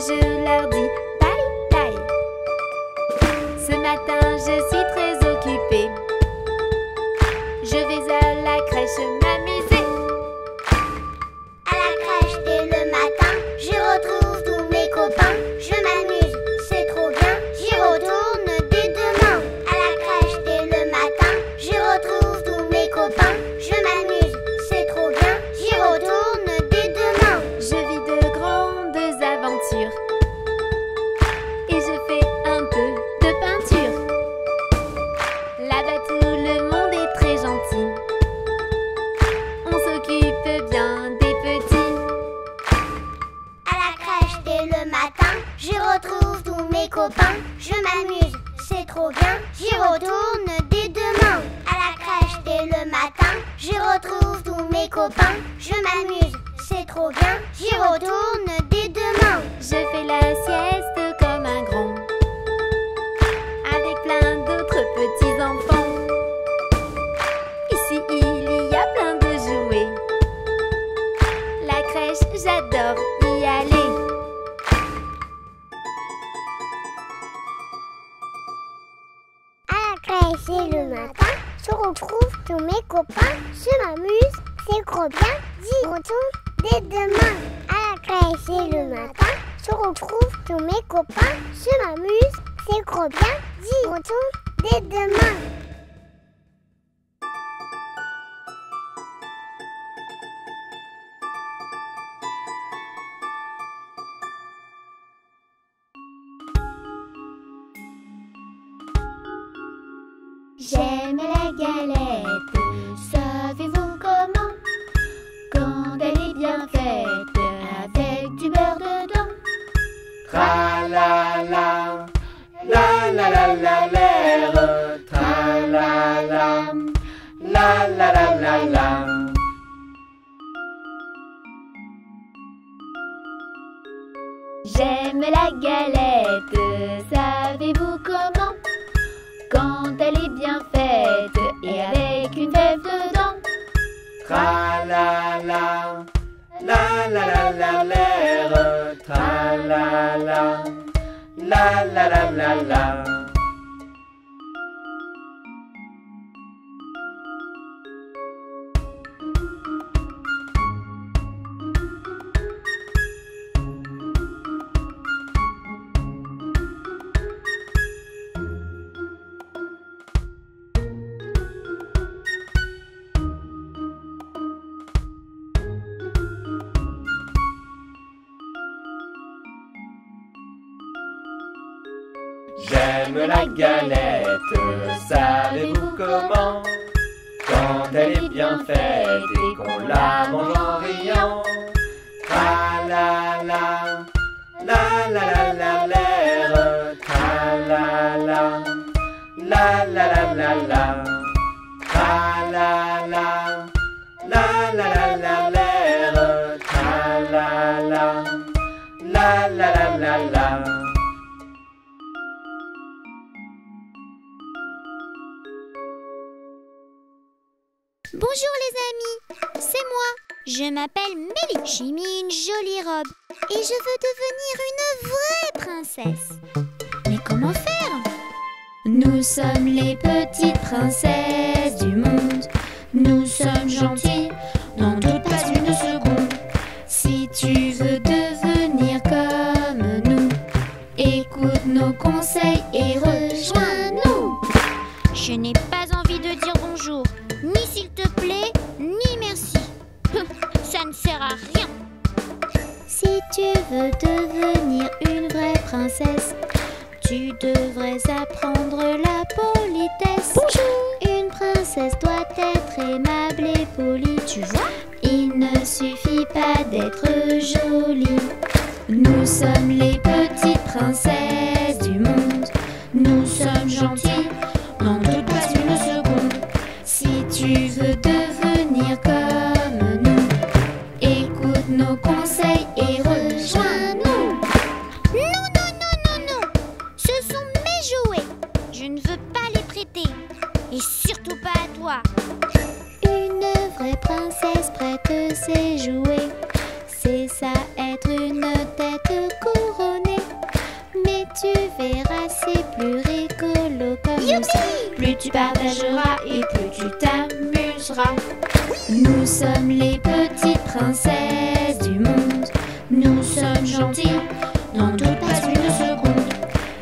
je leur dis taille, taille. Ce matin, je suis très occupée. Je vais à la crèche m'amuser. À la crèche dès le matin, j'y retrouve tous mes copains. Je m'amuse, c'est trop bien, j'y retourne dès demain. À la crèche dès le matin, j'y retrouve tous mes copains. Je m'amuse, c'est trop bien, j'y retourne dès demain. Je vis de grandes aventures et je fais un peu de peinture. Là-bas tout le monde est très gentil. On s'occupe bien des petits. À la crèche dès le matin, j'y retrouve tous mes copains. Je m'amuse, c'est trop bien, j'y retourne dès demain. À la crèche dès le matin, j'y retrouve tous mes copains. Je m'amuse, c'est trop bien, j'y retourne dès demain. Je fais la sieste comme un grand, avec plein d'autres petits enfants. Ici il y a plein de jouets. La crèche, j'adore y aller. À la crèche dès le matin, je retrouve tous mes copains. Je m'amuse, c'est trop bien, j'y retourne dès demain. À la crèche dès le matin, je retrouve tous mes copains. Je m'amuse, c'est trop bien, j'y retourne dès demain. J'aime la galette, savez-vous comment? Quand elle est bien faite, avec du beurre dedans. Tra la la, la la la la l'air, tra la la, la la la la la. J'aime la galette, savez-vous comment? Quand elle est bien faite et avec une fève dedans. Tra la la, la la la la l'air, tra la la, la la la la la. J'aime la galette, savez-vous comment? Quand elle est bien faite et qu'on la mange en riant. Tra la la, la la la la l'air, tra la la, la la la la la. Tra la la, la la la la l'air, tra la la, la la la la la. Bonjour les amis, c'est moi. Je m'appelle Mélie. J'ai mis une jolie robe et je veux devenir une vraie princesse. Mais comment faire? Nous sommes les petites princesses du monde. Nous sommes gentilles, n'en doute pas une seconde. Si tu veux devenir comme nous, écoute nos conseils et rejoins-nous. Je n'ai pas envie de dire bonjour, ni s'il te plaît, ni merci. Ça ne sert à rien. Si tu veux devenir une vraie princesse, tu devrais apprendre la politesse. Bonjour. Une princesse doit être aimable et polie. Tu vois, il ne suffit pas d'être jolie. Nous sommes les petites princesses du monde. Nous sommes gentilles, n'en doute pas une seconde. Si tu veux devenir comme nous, écoute nos conseils et rejoins-nous. Non, non, non, non, non. Ce sont mes jouets. Je ne veux pas les prêter. Et surtout pas à toi. Une vraie princesse prête ses jouets. C'est ça être une tête couronnée. tu verras, c'est plus rigolo comme ça. Plus tu partageras et plus tu t'amuseras. Nous sommes les petites princesses du monde. Nous sommes gentils, n'en doute pas une seconde.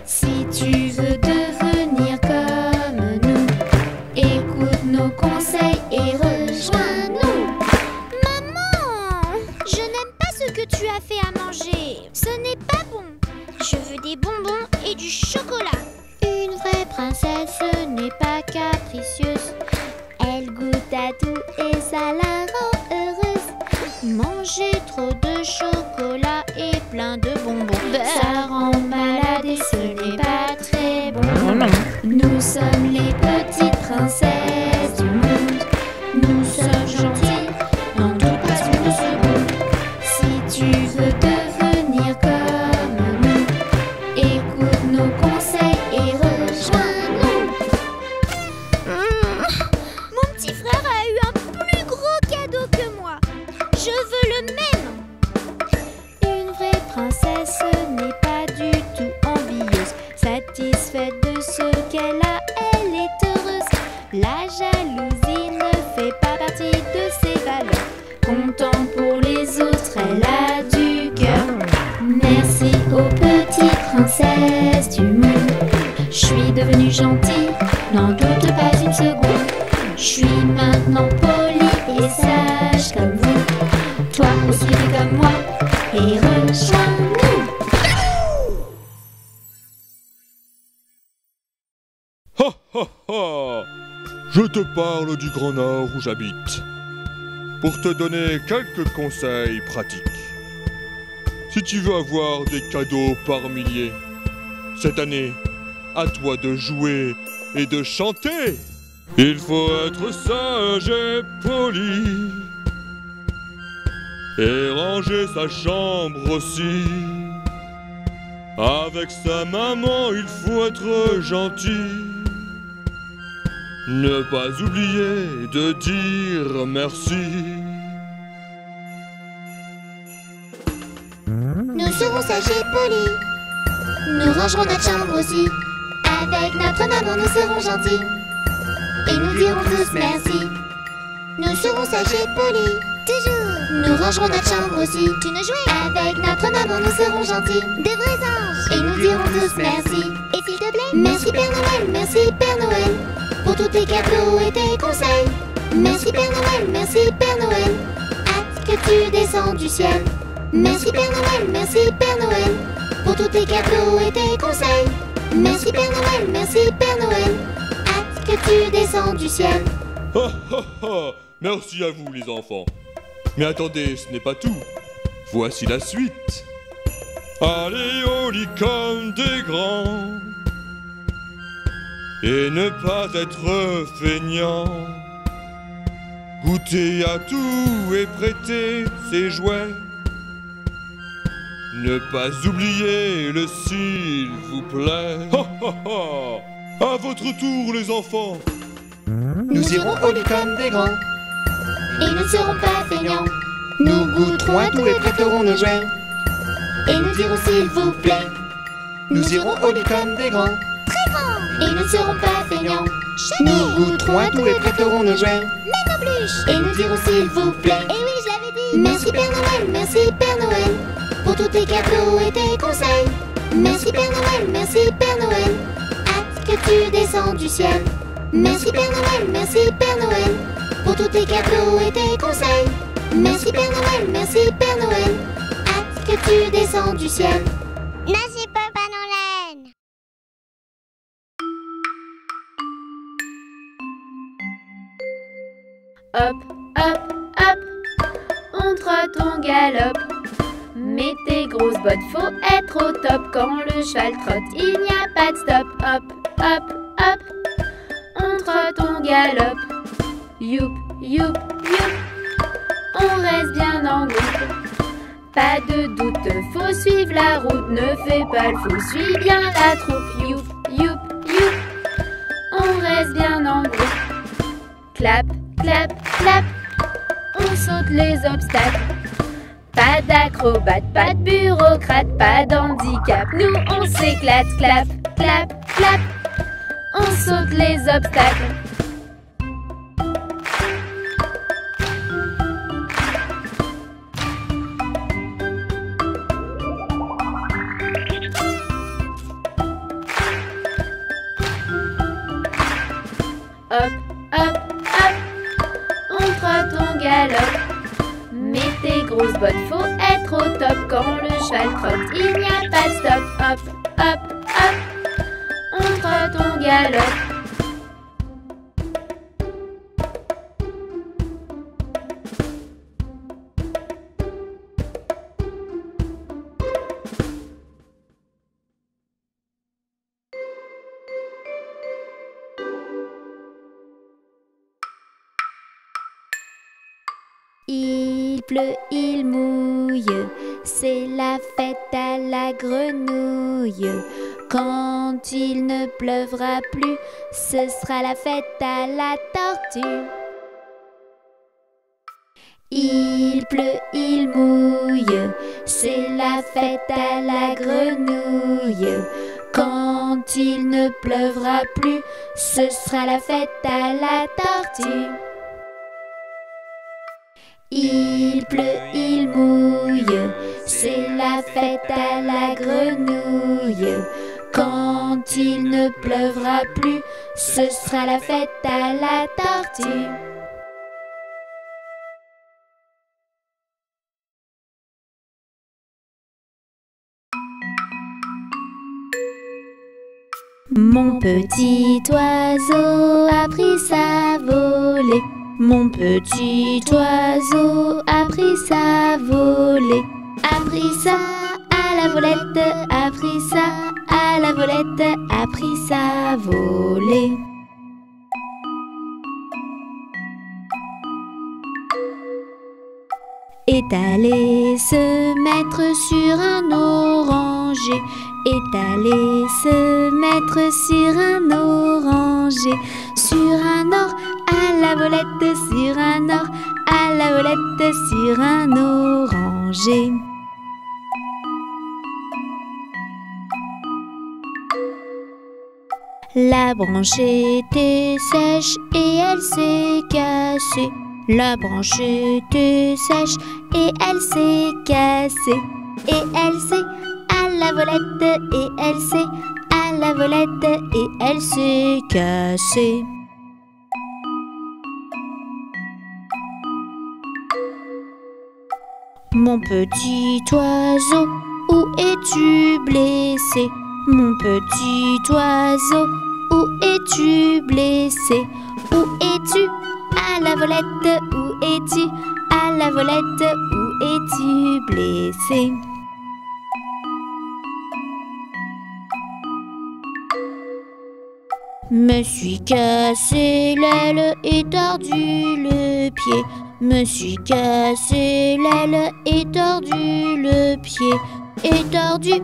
Si tu veux devenir comme nous, écoute nos conseils et rejoins-nous. Maman, je n'aime pas ce que tu as fait à manger. Ce n'est pas bon. Je veux des bonbons et du chocolat. Une vraie princesse n'est pas capricieuse. Elle goûte à tout et ça la rend heureuse. Manger trop de chocolat et plein de bonbons, ça rend malade et ce n'est pas très bon. Nous sommes les petites princesses du monde. Nous sommes gentils, n'en doute pas une seconde. Si tu veux devenir comme nous, écoute nos conseils et rejoins-nous. Mon petit frère a eu un plus gros cadeau que moi. Je veux le même. Une vraie princesse n'est pas du tout envieuse. Satisfaite de ce qu'elle a, elle est heureuse. La jalousie ne fait pas partie de ses valeurs. Content pour les autres, elle a du cœur. Merci aux petites princesses du monde. Je suis devenue gentille, n'en doute pas une seconde. Je suis maintenant polie et sage comme vous. Toi aussi fais comme moi et rejoins-nous. Ha ha ha! Je te parle du Grand Nord où j'habite, pour te donner quelques conseils pratiques. Si tu veux avoir des cadeaux par milliers, cette année, à toi de jouer et de chanter. Il faut être sage et poli, et ranger sa chambre aussi. Avec sa maman, il faut être gentil. Ne pas oublier de dire merci. Nous serons sages et polis. Nous rangerons notre chambre aussi. Avec notre maman, nous serons gentils. Et nous dirons tous merci. Nous serons sages et polis. Toujours. Nous rangerons notre chambre aussi. Tu ne jouais. Avec notre maman, nous serons gentils. De vrais anges. Et nous dirons tous merci. Et s'il te plaît, Merci Père Noël, merci Père Noël, pour tous tes cadeaux et tes conseils. Merci Père Noël, merci Père Noël, hâte que tu descends du ciel. Merci Père Noël, merci Père Noël, pour tous tes cadeaux et tes conseils. Merci Père Noël, merci Père Noël, hâte que tu descends du ciel. Ha ha ha! Merci à vous les enfants. Mais attendez, ce n'est pas tout. Voici la suite. Allez au lit comme des grands, et ne pas être feignant. Goûter à tout et prêter ses jouets. Ne pas oublier le s'il vous plaît. Ha ha ha! À votre tour les enfants. Nous irons au lit comme des grands, et nous ne serons pas feignants. Nous goûterons à tout et prêterons nos jouets, et nous dirons s'il vous plaît. Nous irons au lit comme des grands, très grand. et nous ne serons pas feignants. Nous goûterons à tout et prêterons nos jouets, Même en bluche. et nous dirons s'il vous plaît. Et oui, je l'avais dit. Merci Père Noël, merci Père Noël, pour tous tes cadeaux et tes conseils. Merci Père Noël, merci Père Noël, hâte que tu descends du ciel. Merci Père Noël, merci Père Noël, pour tous tes cadeaux et tes conseils. Merci Père Noël, merci Père Noël, hâte que tu descends du ciel. Merci Papa Noël. Hop, hop, hop, on trotte, on galope. Mets tes grosses bottes, faut être au top. Quand le cheval trotte, il n'y a pas de stop. Hop, hop, hop, on trotte, on galope. Youp, youp, youp, on reste bien en groupe. Pas de doute, faut suivre la route. Ne fais pas le fou, suis bien la troupe. Youp, youp, youp, on reste bien en groupe. Clap, clap, clap, on saute les obstacles. Pas d'acrobates, pas de bureaucrates, pas d'handicap. Nous on s'éclate, clap, clap, clap. On saute les obstacles. Hop, hop, hop, on trotte, on galope. Mets tes grosses bottes, faut être au top. Quand le cheval trotte, il n'y a pas de stop. Hop, hop, hop, on trotte, on galope. Il pleut, il mouille, c'est la fête à la grenouille. Quand il ne pleuvra plus, ce sera la fête à la tortue. Il pleut, il mouille, c'est la fête à la grenouille. Quand il ne pleuvra plus, ce sera la fête à la tortue. Il pleut, il mouille, c'est la fête à la grenouille. Quand il ne pleuvra plus, ce sera la fête à la tortue. Mon petit oiseau a pris sa volée. Mon petit oiseau a pris sa volée, a pris ça à la volette, a pris ça à la volette, a pris sa volée. Est allé se mettre sur un oranger, est allé se mettre sur un oranger, sur un or à la volette, sur un or à la volette, sur un oranger. La branche était sèche et elle s'est cassée. La branche était sèche et elle s'est cassée. Et elle s'est à la volette, et elle s'est à la volette, et elle s'est cassée. Mon petit oiseau, où es-tu blessé? Mon petit oiseau, où es-tu blessé? Où es-tu à la volette? Où es-tu à la volette? Où es-tu blessé? Me suis cassé l'aile et tordu le pied. Me suis cassé l'aile et tordu le pied. Et tordu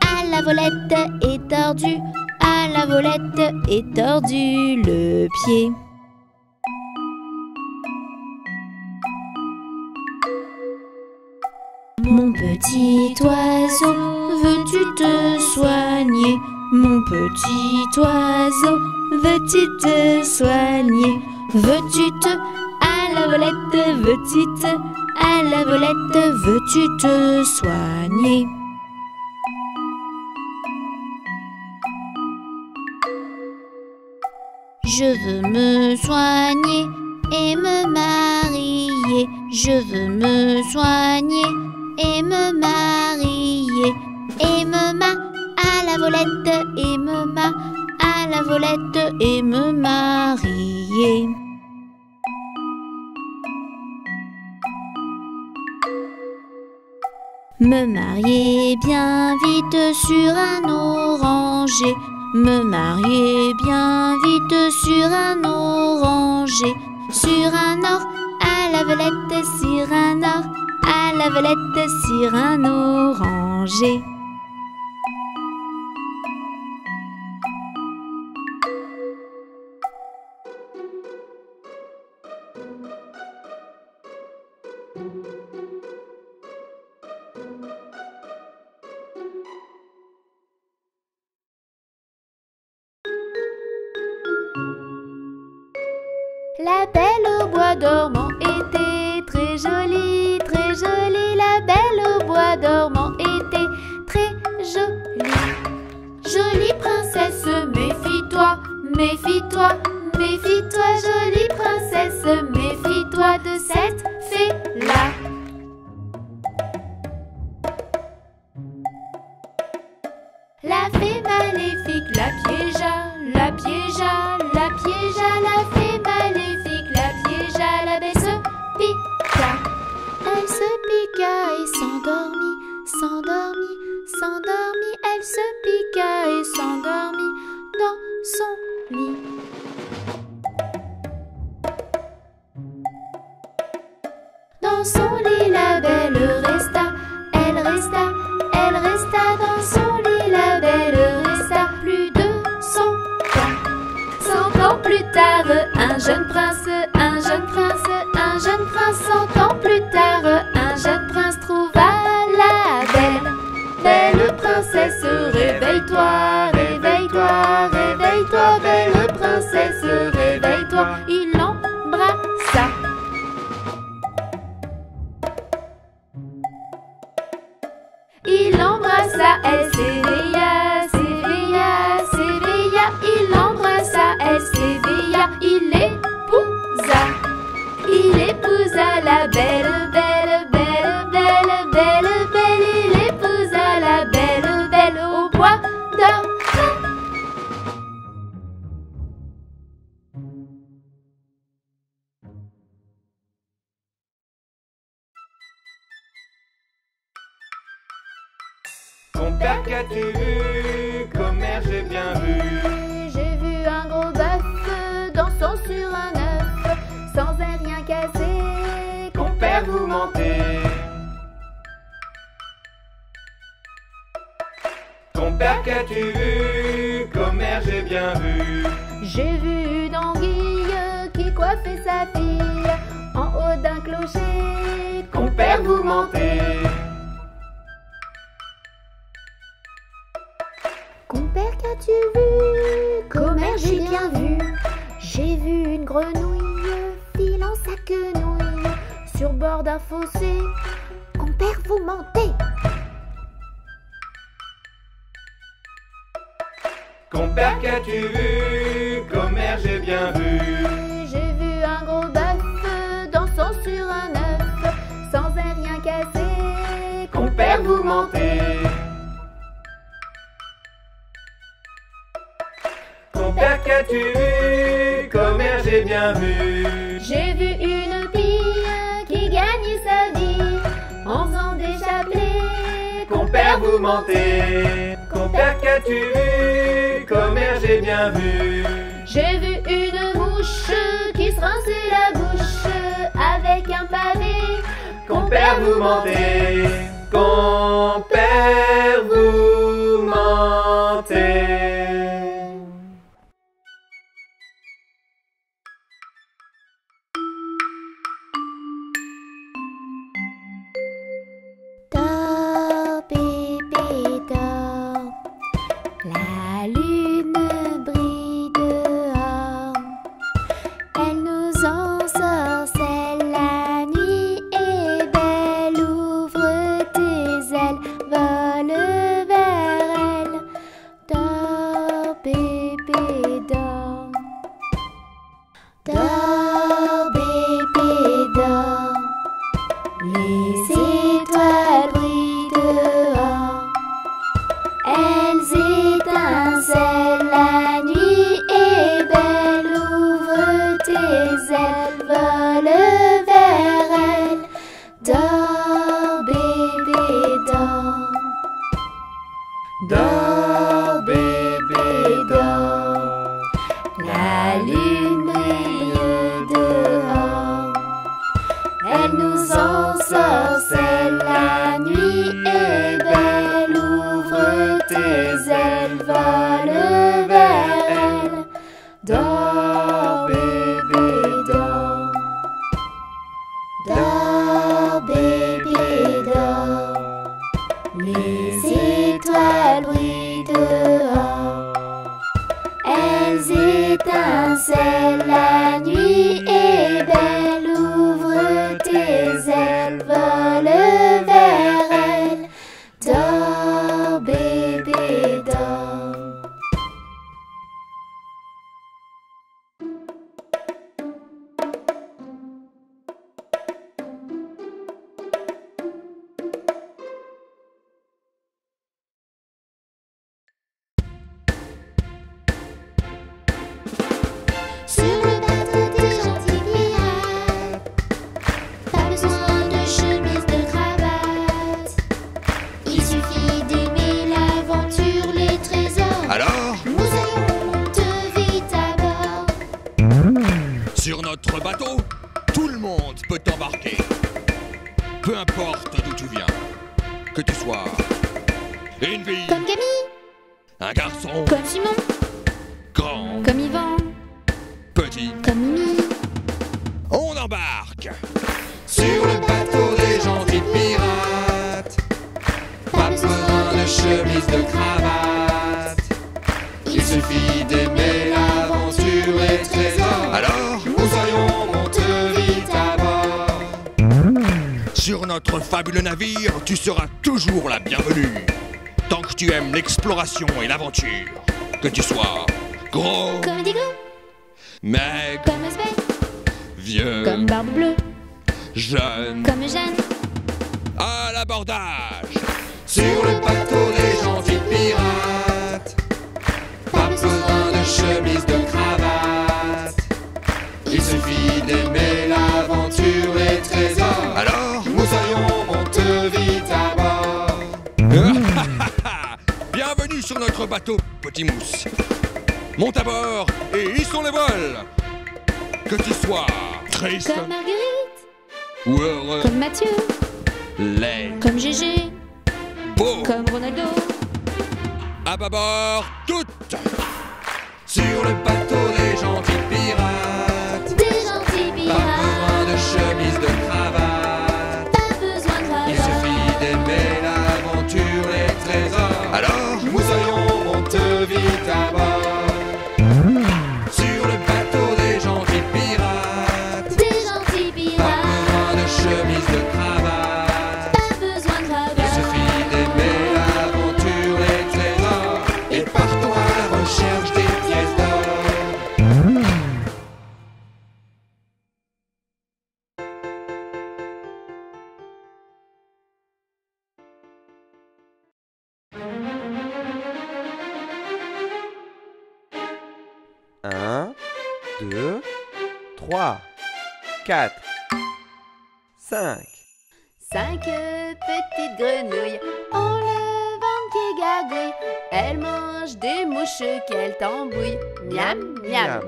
à la volette, et tordu à la volette, et tordu le pied. Mon petit oiseau, veux-tu te soigner? Mon petit oiseau, veux-tu te soigner? Veux-tu te à la volette, veux-tu te à la volette, veux-tu te soigner? Je veux me soigner et me marier. Je veux me soigner et me marier. Et me à la volette, et me à la volette, et me marier. Me marier bien vite sur un oranger. Me marier bien vite sur un oranger. Sur un or à la volette, sur un or à la volette, sur un oranger. La Belle au bois dormant était très jolie, très jolie. La Belle au bois dormant était très jolie. Jolie princesse, méfie-toi, méfie-toi, méfie-toi. Jolie princesse, méfie-toi de cette fée-là. La fée maléfique la piégea, la piégea, la piégea. La fée maléfique la piégea, la Belle se piqua. Elle se piqua et s'endormit, s'endormit, s'endormit. Elle se piqua et s'endormit dans son lit. Dans son lit, la Belle resta, elle resta, elle resta. Dans son lit, la Belle resta plus de 100 ans. 100 ans plus tard, un jeune prince, un jeune prince, un jeune prince. 100 ans plus tard, un jeune prince trouva la Belle. Belle princesse, réveille-toi, réveille-toi, réveille-toi. Belle princesse, réveille-toi. Il l'embrassa. Il l'embrassa, elle s'éveilla, s'éveilla, s'éveilla. Il l'embrassa, elle s'éveilla. Il l'épousa. Il épousa la belle, belle, belle, belle, belle, belle. Il épousa la belle, belle au bois dormant. Ton père qu'as-tu vu? Commère, j'ai bien vu. J'ai vu un gros bœuf dansant sur un œuf, sans un rien cassé. Compère, vous mentez. Ton père qu'as-tu vu? Commère, j'ai bien vu. J'ai vu une anguille qui coiffait sa fille en haut d'un clocher. Compère, vous mentez. Compère, qu'as-tu vu? Commère, j'ai bien vu. J'ai vu une grenouille filant sa quenouille sur bord d'un fossé. Compère, vous mentez. Compère, qu'as-tu vu? Commère, j'ai bien vu. J'ai vu un gros bœuf dansant sur un œuf sans un rien cassé. Compère, vous mentez. Compère, qu'as-tu vu? Commère, j'ai bien vu. J'ai vu une fille qui gagne sa vie en faisant des chapelets. Compère, vous mentez. Compère, qu'as-tu vu? Commère, j'ai bien vu. J'ai vu une mouche qui se rinçait la bouche avec un pavé. Compère, vous mentez. Compère, vous mentez. Dors, bébé, dors. La lune brille dehors. Elle nous ensorcelle. La nuit est belle. Ouvre tes ailes, vole vers elle. Dors, bébé, dors. Dors, bébé, dors. Les étoiles brillent dehors. Elles étincellent. La nuit est belle. Ouvre tes ailes, vole vers elle. Dors, bébé, dors. Dors, bébé, dors. La lune brille dehors. Elle nous ensorcelle. La nuit est belle. Ouvre tes ailes, vole vers elle. Dors, bébé, dors. Dors, bébé, dors. Les étoiles brillent notre bateau, tout le monde peut t'embarquer. Peu importe d'où tu viens, que tu sois une fille, Comme Camille, un garçon, comme Simon, grand, comme Yvan, petit, comme Mimi. on embarque sur le bateau des gentils pirates. Pas besoin de chemise, de cravate. Il suffit d'aimer l'aventure et le trésor. Alors, nous allons monter vite à bord. Sur notre fabuleux navire, tu seras toujours la bienvenue. Tant que tu aimes l'exploration et l'aventure. Que tu sois gros, Comme Diego, maigre, comme Sven, vieux, comme Barbe Bleue, jeune, comme Jeanne. à l'abordage. Sur le bateau des gentils pirates. Pas besoin de chemise, de cravate. Il suffit d'aimer l'aventure et le trésor. Alors, nous allons monter vite à bord. Bienvenue sur notre bateau, petit mousse. Monte à bord et hissons les voiles. Que tu sois triste Comme Marguerite, ou heureux, comme Mathieu, laid, comme Gégé, beau, comme Ronaldo. à bâbord, toutes. Sur le bateau des gentils pirates. Des gentils Pas pirates, besoin de chemise, de cravate. pas besoin de Il cravate. suffit d'aimer l'aventure et le trésor. Alors, nous allons monter vite à bord. Sur le bateau des gentils pirates. Des gentils Pas pirates, besoin de chemise, de cravate. pas besoin de Il cravate. suffit d'aimer l'aventure et le trésor. Et partons à la recherche des pièces d'or. Un, 2, 3, 4, 5. 5 petites grenouilles ont le ventre qui gargouille. Elles mangent des mouches qu'elles tambouillent. Miam, miam.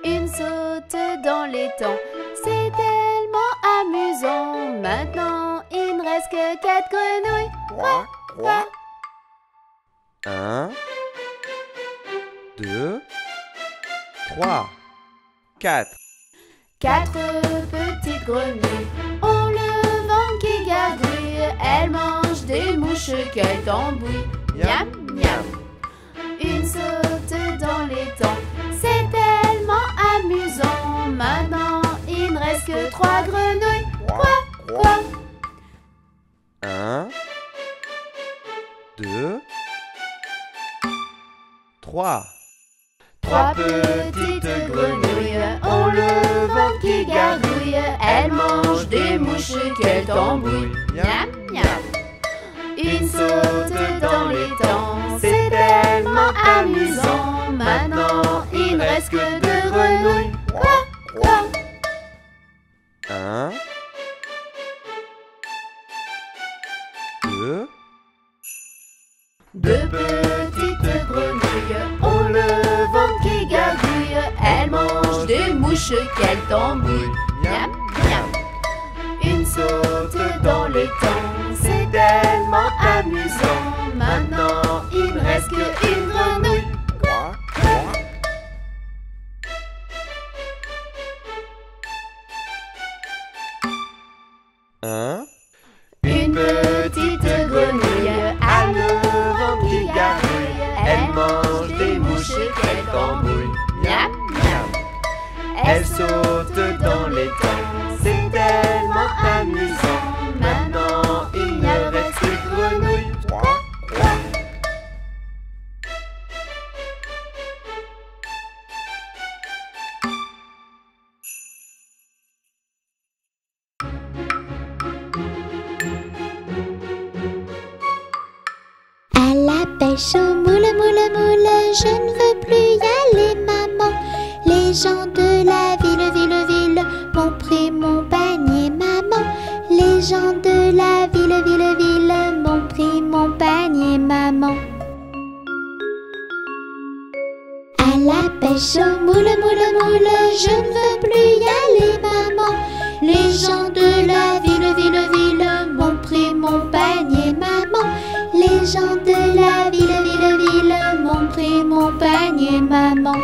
Une saute dans l'étang, c'est tellement amusant. Maintenant, il ne reste que 4 grenouilles. Croix, croix. 1, 2, 3, 4. 4 petites grenouilles ont le ventre qui gargouille. Elles mangent des mouches qu'elles tambouillent. Miam, miam. Une saute dans l'étang, c'est tellement amusant. Maintenant, il ne reste que 3 grenouilles. Quoi, quoi. 1, 2, 3. 3 petites grenouilles ont le ventre qui gargouille. Elles mangent des mouches qu'elles tambouillent. Miam, miam. Une saute dans l'étang, c'est tellement amusant. Maintenant, il ne reste que 2 grenouilles. Quoi, quoi. 1, 2, 2 petites grenouilles ont le ventre qui gargouille. Elles mangent des mouches qu'elles tambouillent. Miam, miam. Une saute dans l'étang, c'est tellement amusant. Maintenant, il ne reste qu'une grenouille. croix, croix. 1, Une petite grenouille a le ventre qui gargouille. Elle mange des mouches qu'elle tambouille. Miam, miam. Elle saute dans l'étang, c'est tellement amusant. Maintenant, il ne reste que grenouille. croix, croix. 'Pêche au moule, moule, moule, je ne veux plus y aller, maman. Les gens de la ville m'ont pris mon panier, maman. Les gens de la ville m'ont pris mon panier, maman. À la pêche pêche aux moules, moules, moules, je ne veux plus y aller, maman. Les gens de la ville, ville, ville m'ont pris mon panier, maman. Les gens de la ville, ville, ville m'ont pris mon panier, maman.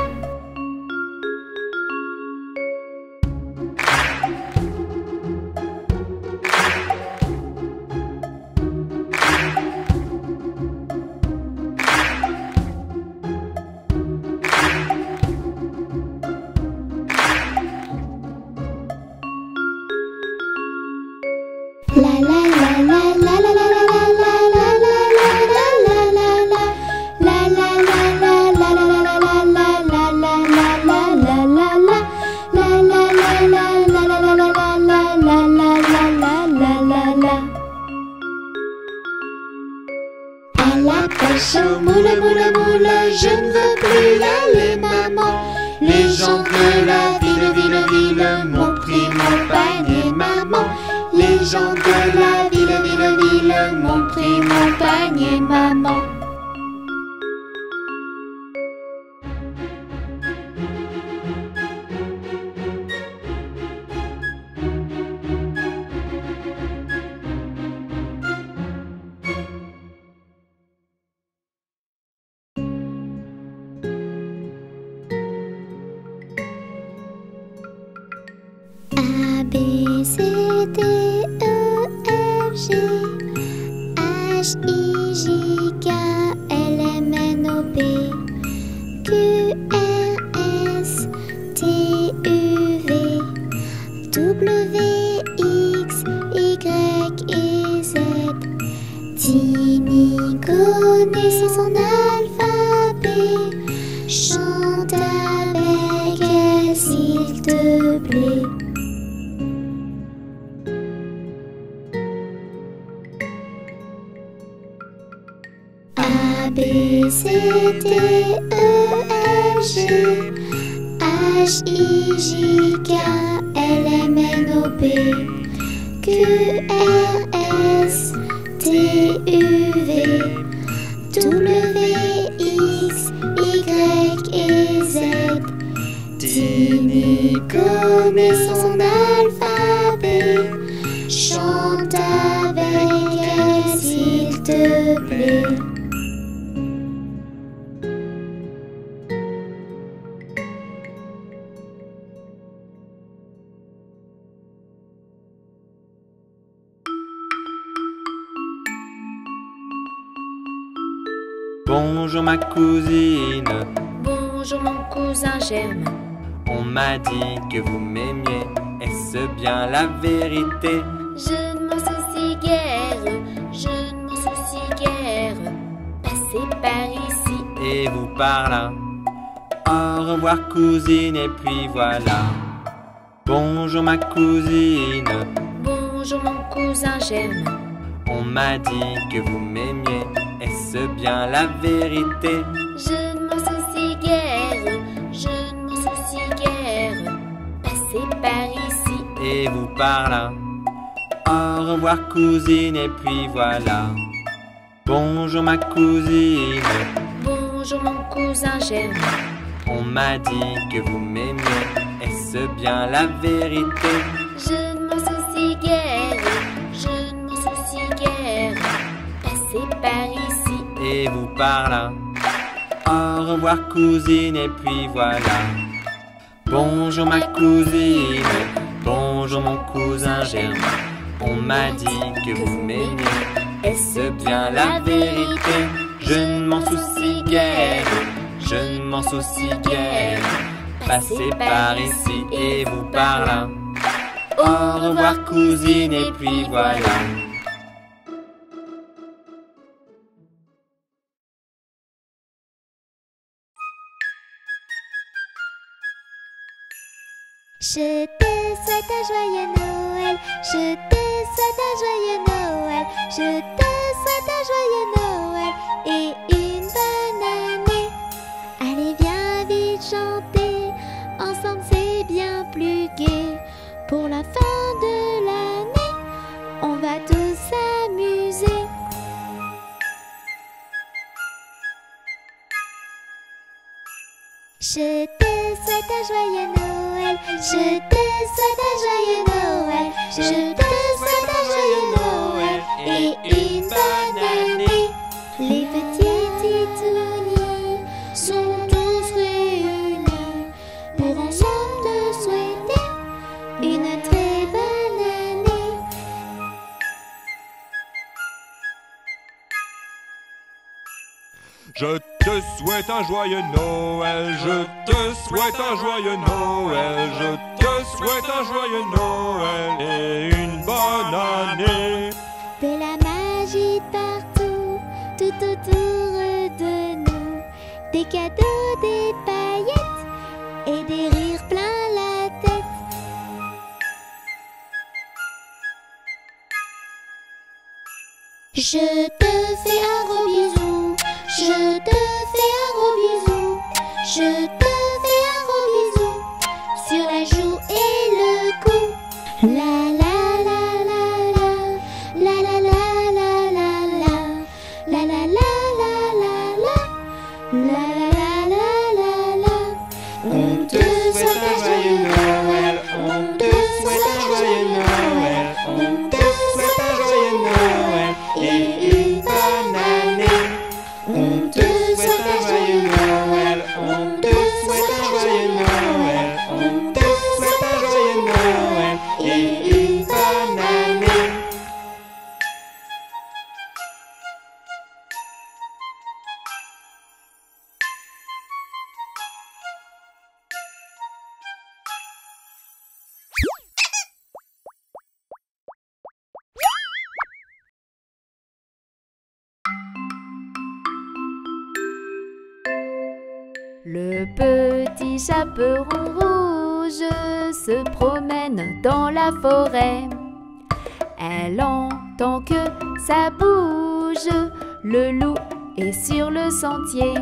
Je ne veux plus y aller, maman. Les gens de la ville, ville, ville m'ont pris mon panier, maman. Les gens de la ville, ville, ville m'ont pris mon panier, maman. A, B, C, D, E, F, G, H, I, J, K, L, M, N, O, P, Q, R, S, T, U, V, W, X, Y et Z. Tini connaît son alphabet, chante avec elle s'il te plaît. A, B, C, D, E, F, G, H, I, J, K, L, M, N, O, P, Q, R, S, T, U, V, W, X, Y et Z. Tini connaît son alphabet, chante avec elle s'il te plaît. Bonjour ma cousine, Bonjour mon cousin Germe. on m'a dit que vous m'aimiez, est-ce bien la vérité? Je ne m'en soucie guère, je ne m'en soucie guère. Passez par ici. Et vous par là. Au revoir cousine et puis voilà. Bonjour ma cousine, Bonjour mon cousin Germe. on m'a dit que vous m'aimiez, est-ce bien la vérité? Je ne m'en soucie guère, je ne m'en soucie guère. Passez par ici. Et vous par là. Au revoir cousine et puis voilà. Bonjour ma cousine, Bonjour mon cousin Germe. on m'a dit que vous m'aimiez, est-ce bien la vérité? Je ne m'en soucie guère, je ne m'en soucie guère. Passez par ici. Et vous par là. Au revoir cousine et puis voilà. Bonjour ma cousine, bonjour mon cousin Germain. On m'a dit que vous m'aimiez, est-ce bien la vérité? Je ne m'en soucie guère, je ne m'en soucie guère. Passez par ici et vous par là. Au revoir cousine et puis voilà. Je te souhaite un joyeux Noël, je te souhaite un joyeux Noël, je te souhaite un joyeux Noël et une bonne année. Allez viens vite chanter, ensemble c'est bien plus gai. Pour la fin de l'année, on va tous s'amuser. Je te souhaite un joyeux Noël. Je te souhaite un joyeux Noël. Je te souhaite un joyeux Noël et une bonne année. Les petits titounis sont tous réunis pour ensemble te souhaiter une très bonne année. Je te souhaite un joyeux Noël, je te souhaite un joyeux Noël, je te souhaite un joyeux Noël et une bonne année. De la magie partout, tout autour de nous, des cadeaux, des paillettes et des rires plein la tête. Je te fais un gros bisou, je te fais un gros bisou, je te fais un gros bisou sur la joue et le cou. La la la la la, la la la la la la, la la la la la la, la la la la la. On te souhaite un joyeux Noël, on te souhaite un joyeux Noël, on te souhaite un joyeux Noël et une bonne année. On te souhaite un joyeux Noël, on te souhaite un joyeux Noël, on te souhaite un joyeux Noël et une bonne année. Le petit chaperon rouge se promène dans la forêt. Elle entend que ça bouge, le loup est sur le sentier.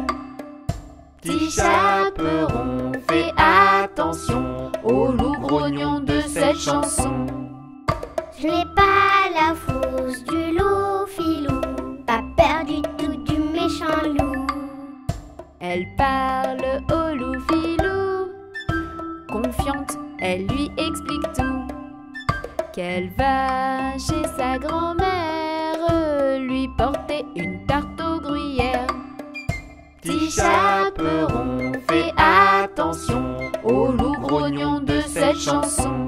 Petit chaperon, fais attention au loup grognon de cette chanson. Je n'ai pas la fausse du loup filou, pas peur du tout du méchant loup. Elle parle au loup filou, confiante, elle lui explique tout. Qu'elle va chez sa grand-mère lui porter une tarte aux gruyères. Petit chaperon, fais attention au loup grognon de cette chanson.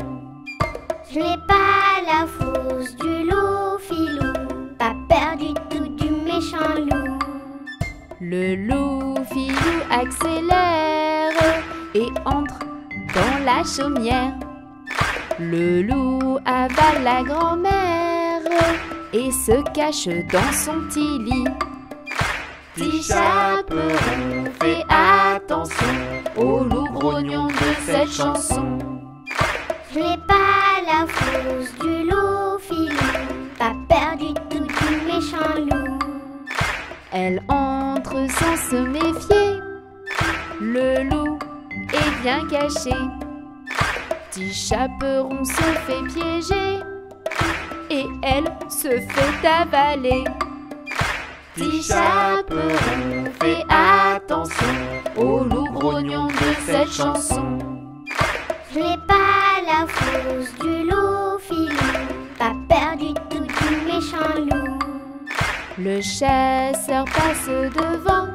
Je n'ai pas la fausse du loup filou, pas peur du tout du méchant loup. Le loup filou accélère et entre dans la chaumière. Le loup avale la grand-mère et se cache dans son petit lit. Petit chaperon, fais attention au loup grognon de cette chanson. Je n'ai pas la fausse du loup filou, pas peur du tout du méchant loup. Elle entre sans se méfier, le loup est bien caché. Petit chaperon se fait piéger et elle se fait avaler. Petit chaperon, fais attention au loup grognon de cette chanson. Je n'ai pas la fausse du loup filou, pas peur du tout du méchant loup. Le chasseur passe devant,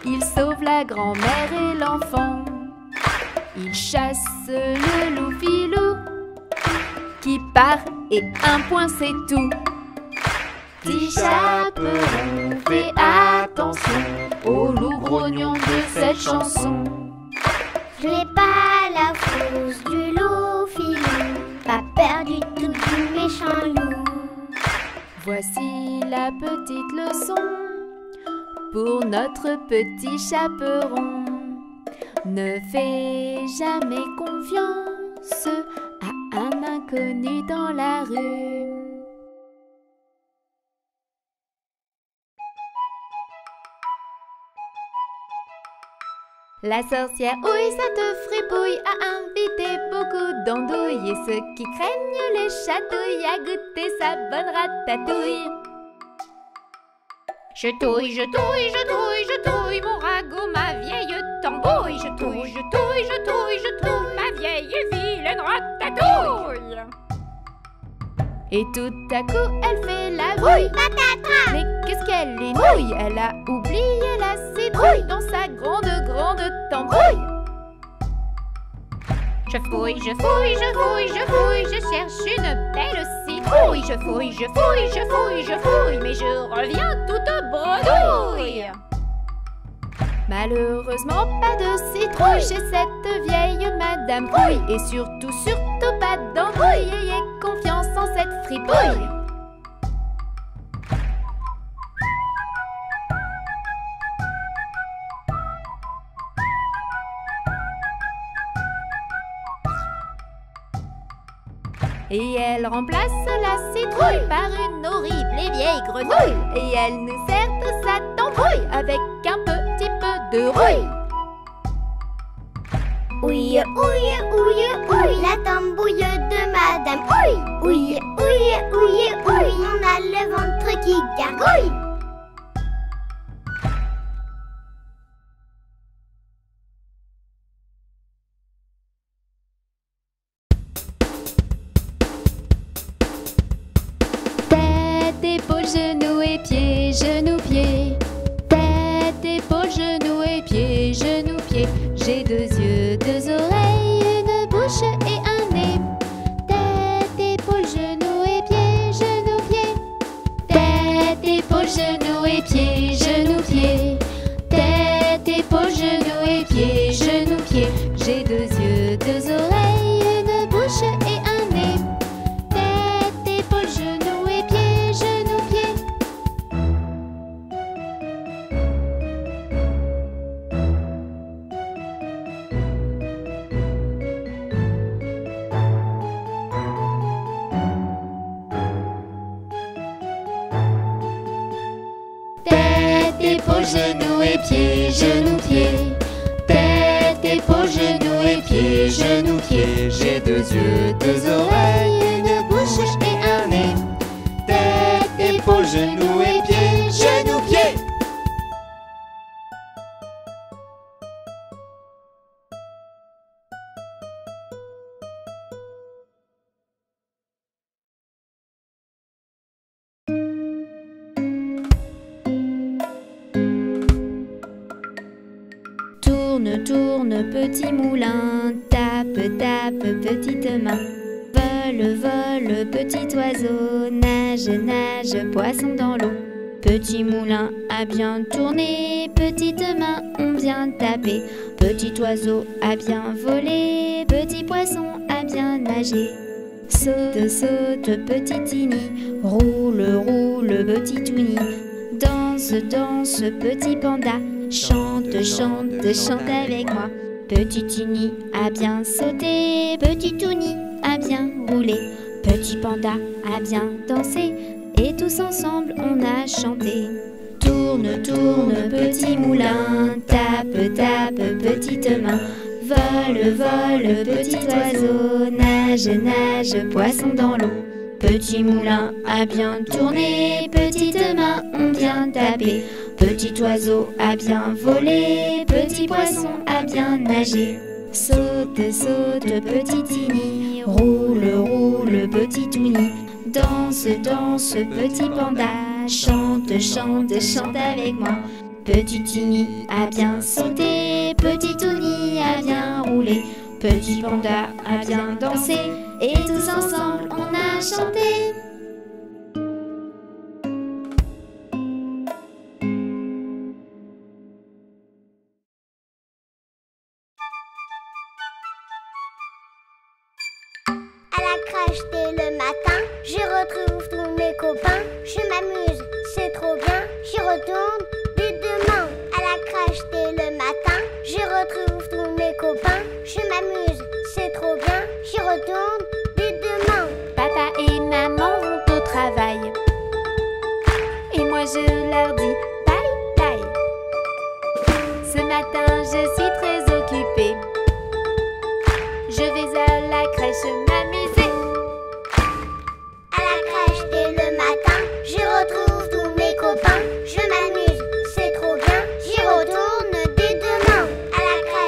il sauve la grand-mère et l'enfant. Il chasse le loup filou qui part et un point c'est tout. Petit chaperon, fais attention au loup grognon de cette chanson. Je n'ai pas la fausse du loup filou, pas peur du tout du méchant loup. Voici la petite leçon pour notre petit chaperon. Ne fais jamais confiance à un inconnu dans la rue. La sorcière ouille, cette fripouille a invité beaucoup d'andouilles. Et ceux qui craignent les chatouilles à goûter sa bonne ratatouille. Je touille, je touille, je touille, je touille mon ragot, ma vieille tambour. touille, je touille, je touille, je touille, je touille ma vieille et vilaine ratatouille. Et tout à coup, elle fait la grouille. Mais qu'est-ce qu'elle est nouille? Elle a oublié la citrouille dans sa grande tambouille. Je fouille, je fouille, je fouille, je fouille, je cherche une belle citrouille. Je fouille, je fouille, je fouille, je fouille, mais je reviens toute bredouille. Malheureusement, pas de citrouille chez cette vieille Madame Trouille. Et surtout, surtout pas d'embrouille. Ayez confiance en cette fripouille. Et elle remplace la citrouille par une horrible et vieille grenouille. Et elle nous sert de sa tambouille avec un petit peu de rouille. Ouille, ouille, ouille, ouille, la tambouille de Madame Ouille. Ouille, ouille, ouille, ouille, on a le ventre qui gargouille. Genoux et pieds, genoux, pieds. Tête, épaules, genoux et pieds, genoux, pieds. J'ai 2 yeux, 2 oreilles, une bouche et un nez. Tête, épaules, genoux et pieds, genoux, pieds. Tête, épaules, genoux et pieds, genoux, pieds. Tête, épaules, genoux et pieds, genoux, pieds. J'ai 2 yeux, 2 oreilles, une bouche et un nez. Tête, épaules, genoux et pieds, genoux, pieds. Épaules, genoux et pieds, genoux, pieds. Tête, épaules, genoux et pieds, genoux, pieds. J'ai 2 yeux, 2 oreilles, une bouche et un nez. Tête, épaules, genoux et pieds, genoux, pieds. Tourne, tourne, petit moulin, tape, tape, petite main. Vole, vole, petit oiseau, nage, nage, poisson dans l'eau. Petit moulin a bien tourné, petite main ont bien tapé. Petit oiseau a bien volé, petit poisson a bien nagé. Saute, saute, petit Tini, roule, roule, petit Touni. Danse, danse, petit panda. Chante, chante, chante avec moi. Petit Tini a bien sauté, petit Touni a bien roulé. Petit panda a bien dansé, et tous ensemble on a chanté. Tourne, tourne, petit moulin, tape, tape, petite main. Vole, vole, petit oiseau, nage, nage, poisson dans l'eau. Petit moulin a bien tourné, petites mains ont bien tapé. Petit oiseau a bien volé, petit poisson a bien nagé. Saute, saute, petit Tini, roule, roule, petit Touni. Danse, danse, petit panda, chante, chante, chante avec moi. Petit Tini a bien sauté, petit Touni a bien roulé. Petit panda a bien dansé, et tous ensemble on a chanté. À la crèche dès le matin, je retrouve tous mes copains. Je m'amuse, c'est trop bien, j'y retourne dès demain. À la crèche dès le matin, je retrouve tous mes copains. Je m'amuse, c'est trop bien, j'y retourne dès demain. Papa et maman vont au travail, et moi je leur dis bye bye. Ce matin je suis très occupée, je vais à la crèche m'amuser. À la crèche dès le matin, je retrouve tous mes copains. Je m'amuse, c'est trop bien, j'y retourne dès demain. À la crèche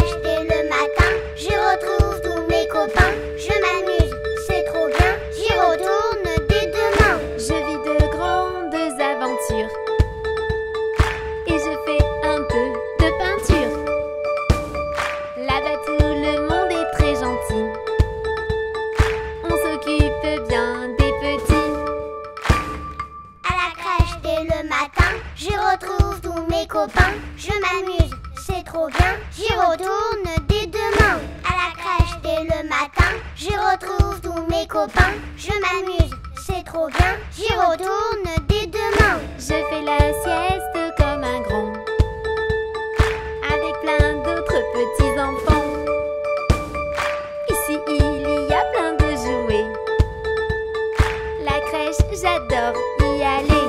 copains, je m'amuse, c'est trop bien. J'y retourne dès demain. À la crèche dès le matin, j'y retrouve tous mes copains. Je m'amuse, c'est trop bien. J'y retourne dès demain. Je fais la sieste comme un grand, avec plein d'autres petits enfants. Ici il y a plein de jouets. La crèche, j'adore y aller.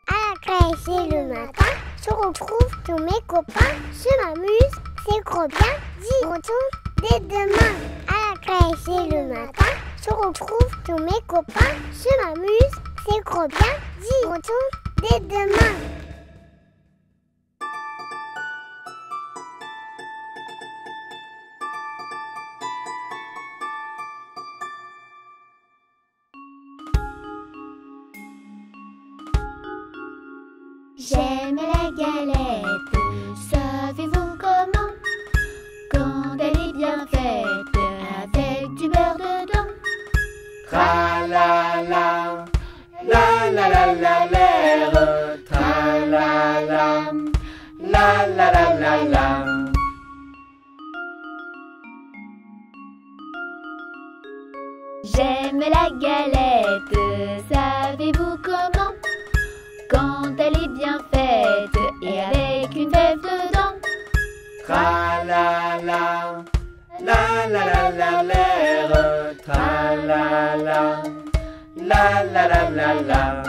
À la crèche et le matin, je retrouve tous mes copains. Je m'amuse, c'est trop bien. J'y retourne dès demain. À la crèche et le matin, je retrouve tous mes copains. Je m'amuse, c'est trop bien. J'y retourne dès demain. J'aime la galette, savez-vous comment? Quand elle est bien faite, avec du beurre dedans. Tra la la, la la la la l'air. Tra la la, la la la la la. J'aime la galette, savez-vous comment? Quand elle est bien faite et avec une fève dedans. Tra la la, la la la la l'air. Tra la la, la la la la la.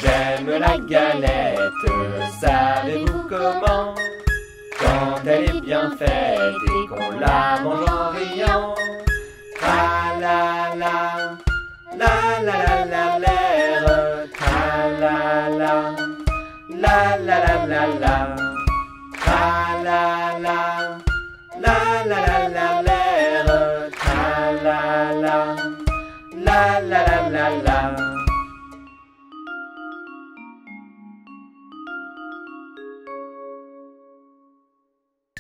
J'aime la galette, savez-vous comment? Quand elle est bien faite et qu'on la mange en riant. Tra la la, la la la la l'air. Tra la la, la la la la la. Tra la la, la la la la l'air. Tra la la, la la la la la.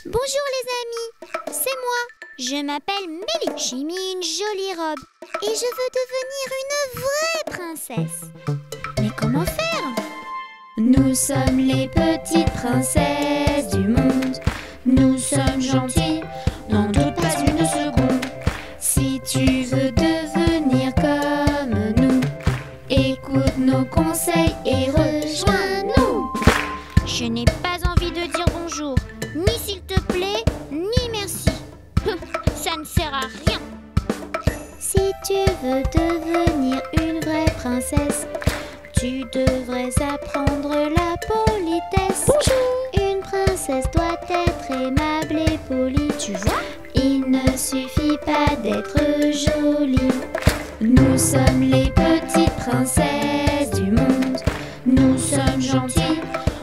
Bonjour les amis, c'est moi. Je m'appelle Mélie. J'ai mis une jolie robe et je veux devenir une vraie princesse. Mais comment faire? Nous sommes les petites princesses du monde. Nous sommes gentilles, n'en doute pas une seconde. Si tu veux devenir comme nous, écoute nos conseils et rejoins-nous. Je n'ai pas envie de dire bonjour, ni s'il te plaît, ni merci. Ça ne sert à rien. Si tu veux devenir une vraie princesse, tu devrais apprendre la politesse. Bonjour. Une princesse doit être aimable et polie. Tu vois, il ne suffit pas d'être jolie. Nous sommes les petites princesses du monde. Nous sommes gentilles,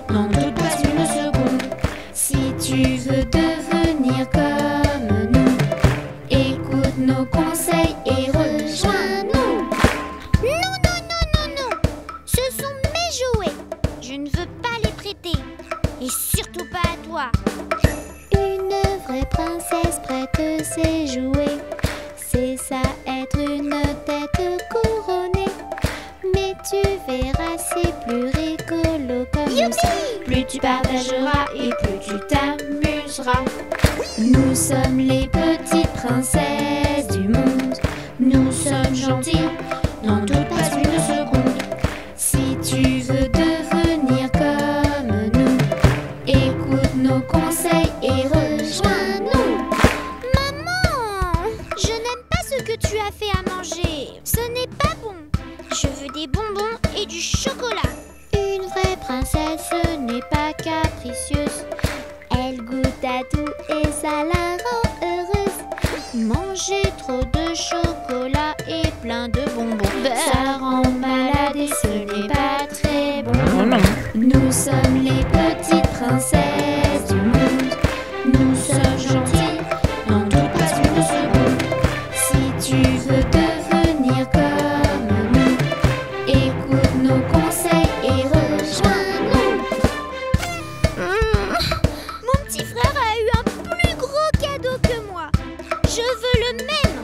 n'en doute pas une seconde. Si tu veux devenir comme nous, écoute nos conseils et rejoins-nous. Non, non, non, non, non. Ce sont mes jouets. Je ne veux pas les prêter. Et surtout pas à toi. Une vraie princesse prête ses jouets. C'est ça être une tête couronnée. Mais tu verras, c'est plus rigolo comme ça. Plus tu partageras et plus tu t'amuseras. Nous sommes les petites princesses du monde. Nous sommes gentilles, n'en doute pas une seconde. Si tu veux devenir comme nous, écoute nos conseils et rejoins-nous. Maman, je n'aime pas ce que tu as fait à manger. Ce n'est pas bon. Je veux des bonbons et du chocolat. Une vraie princesse n'est pas capricieuse. Elle goûte à tout et ça la rend heureuse. Manger trop de chocolat et plein de bonbons, ça rend malade et ce n'est Nous sommes les petites princesses du monde. Nous sommes gentilles, n'en doute pas une seconde. Si tu veux devenir comme nous, écoute nos conseils et rejoins-nous. Mon petit frère a eu un plus gros cadeau que moi. Je veux le même.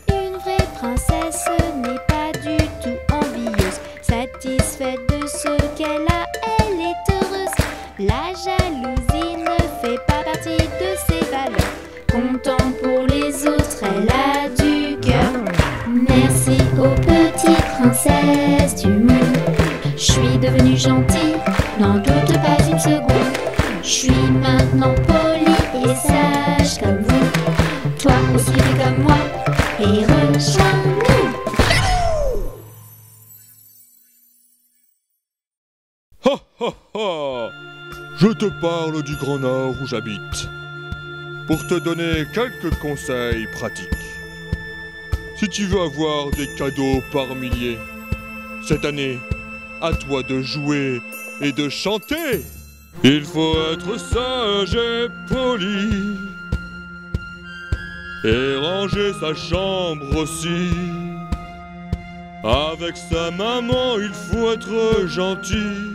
Une vraie princesse n'est pas du tout envieuse. Satisfaite de ce qu'elle a, elle est heureuse. La jalousie ne fait pas partie de ses valeurs. Content pour les autres, elle a du cœur. Merci aux petites princesses du monde. Je suis devenue gentille, n'en doute pas une seconde. Je suis maintenant polie et sage comme vous. Toi aussi fais comme moi et rejoins-nous. Ha ha ha! Je te parle du Grand Nord où j'habite, pour te donner quelques conseils pratiques. Si tu veux avoir des cadeaux par milliers, cette année, à toi de jouer et de chanter. Il faut être sage et poli, et ranger sa chambre aussi. Avec sa maman, il faut être gentil.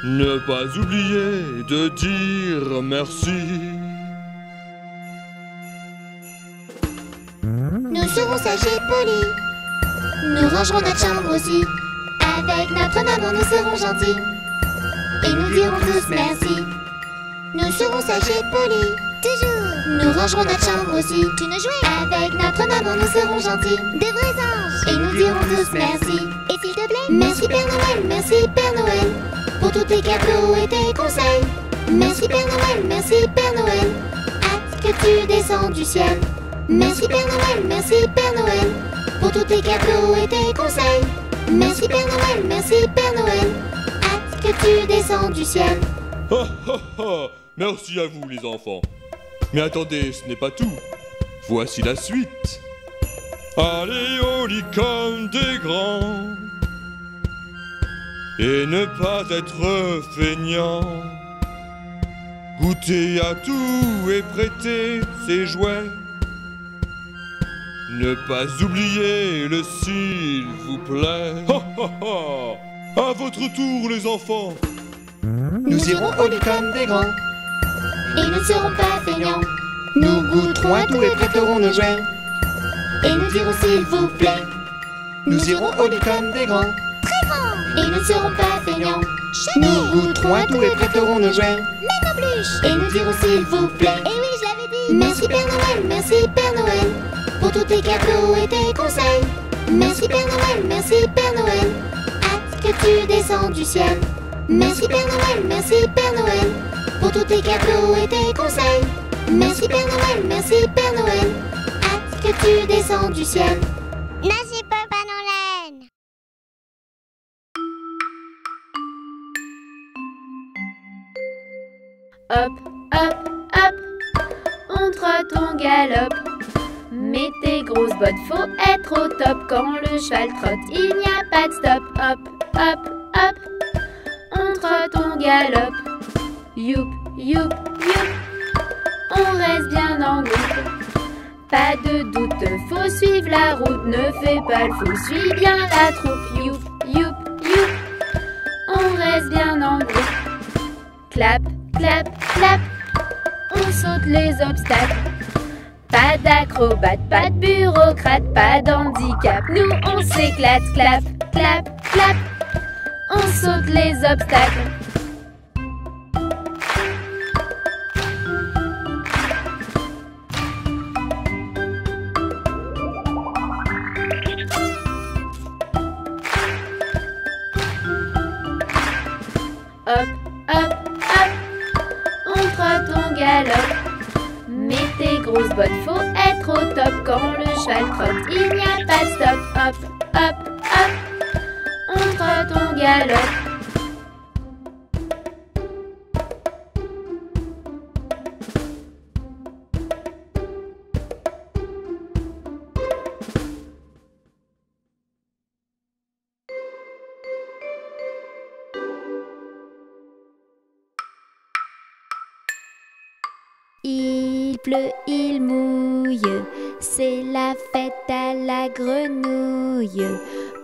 Ne pas oublier de dire merci. Nous serons sages et polis. Nous rangerons notre chambre aussi. Avec notre maman, nous serons gentils. Et nous dirons tous merci. Nous serons sages et polis. Toujours. Nous rangerons notre chambre aussi. Tu nous joues. Avec notre maman, nous serons gentils. De vrais anges. Et nous dirons tous merci. Et s'il te plaît, merci Père Noël, merci Père Noël, pour tous tes cadeaux et tes conseils. Merci Père Noël, merci Père Noël. Hâte que tu descends du ciel. Merci Père Noël, merci Père Noël, pour tous tes cadeaux et tes conseils. Merci Père Noël, merci Père Noël. Hâte que tu descends du ciel. Ha ha ha! Merci à vous les enfants. Mais attendez, ce n'est pas tout. Voici la suite. Allez au lit comme des grands, et ne pas être feignant. Goûter à tout et prêter ses jouets. Ne pas oublier le s'il vous plaît. Ha ha ha! À votre tour les enfants. Nous irons au lit comme des grands, Et nous ne serons pas feignants. nous goûterons à tout et prêterons nos jouets. Et nous dirons s'il vous plaît. Nous irons au lit comme des grands, Et nous ne serons pas feignants. nous goûterons à tout et prêterons nos jouets. Même en bluche. Et nous dirons s'il vous plaît. Et oui, je l'avais dit. Merci Père Noël, merci Père Noël, pour tous tes cadeaux et tes conseils. Merci Père Noël, merci Père Noël. Hâte que tu descends du ciel. Merci Père Noël, merci Père Noël, pour tous tes cadeaux et tes conseils. Merci Père Noël, merci Père Noël. Hâte que tu descends du ciel. Merci Papa Noël. Hop, hop, hop, on trotte, on galope. Mets tes grosses bottes, faut être au top. Quand le cheval trotte, il n'y a pas de stop. Hop, hop, hop, on trotte, on galope. Youp, youp, youp, on reste bien en groupe. Pas de doute, faut suivre la route. Ne fais pas le fou, suis bien la troupe. Youp, youp, youp, on reste bien en groupe. Clap, clap, clap, on saute les obstacles. Pas d'acrobate, pas de bureaucrate, pas d'handicap. Nous on s'éclate, clap, clap, clap, on saute les obstacles. Hop, hop, hop, on trotte, on galope. Mets tes grosses bottes, faut être au top. Quand le cheval trotte, il n'y a pas de stop. Hop, hop, hop, on trotte, on galope. Il pleut, il mouille, c'est la fête à la grenouille.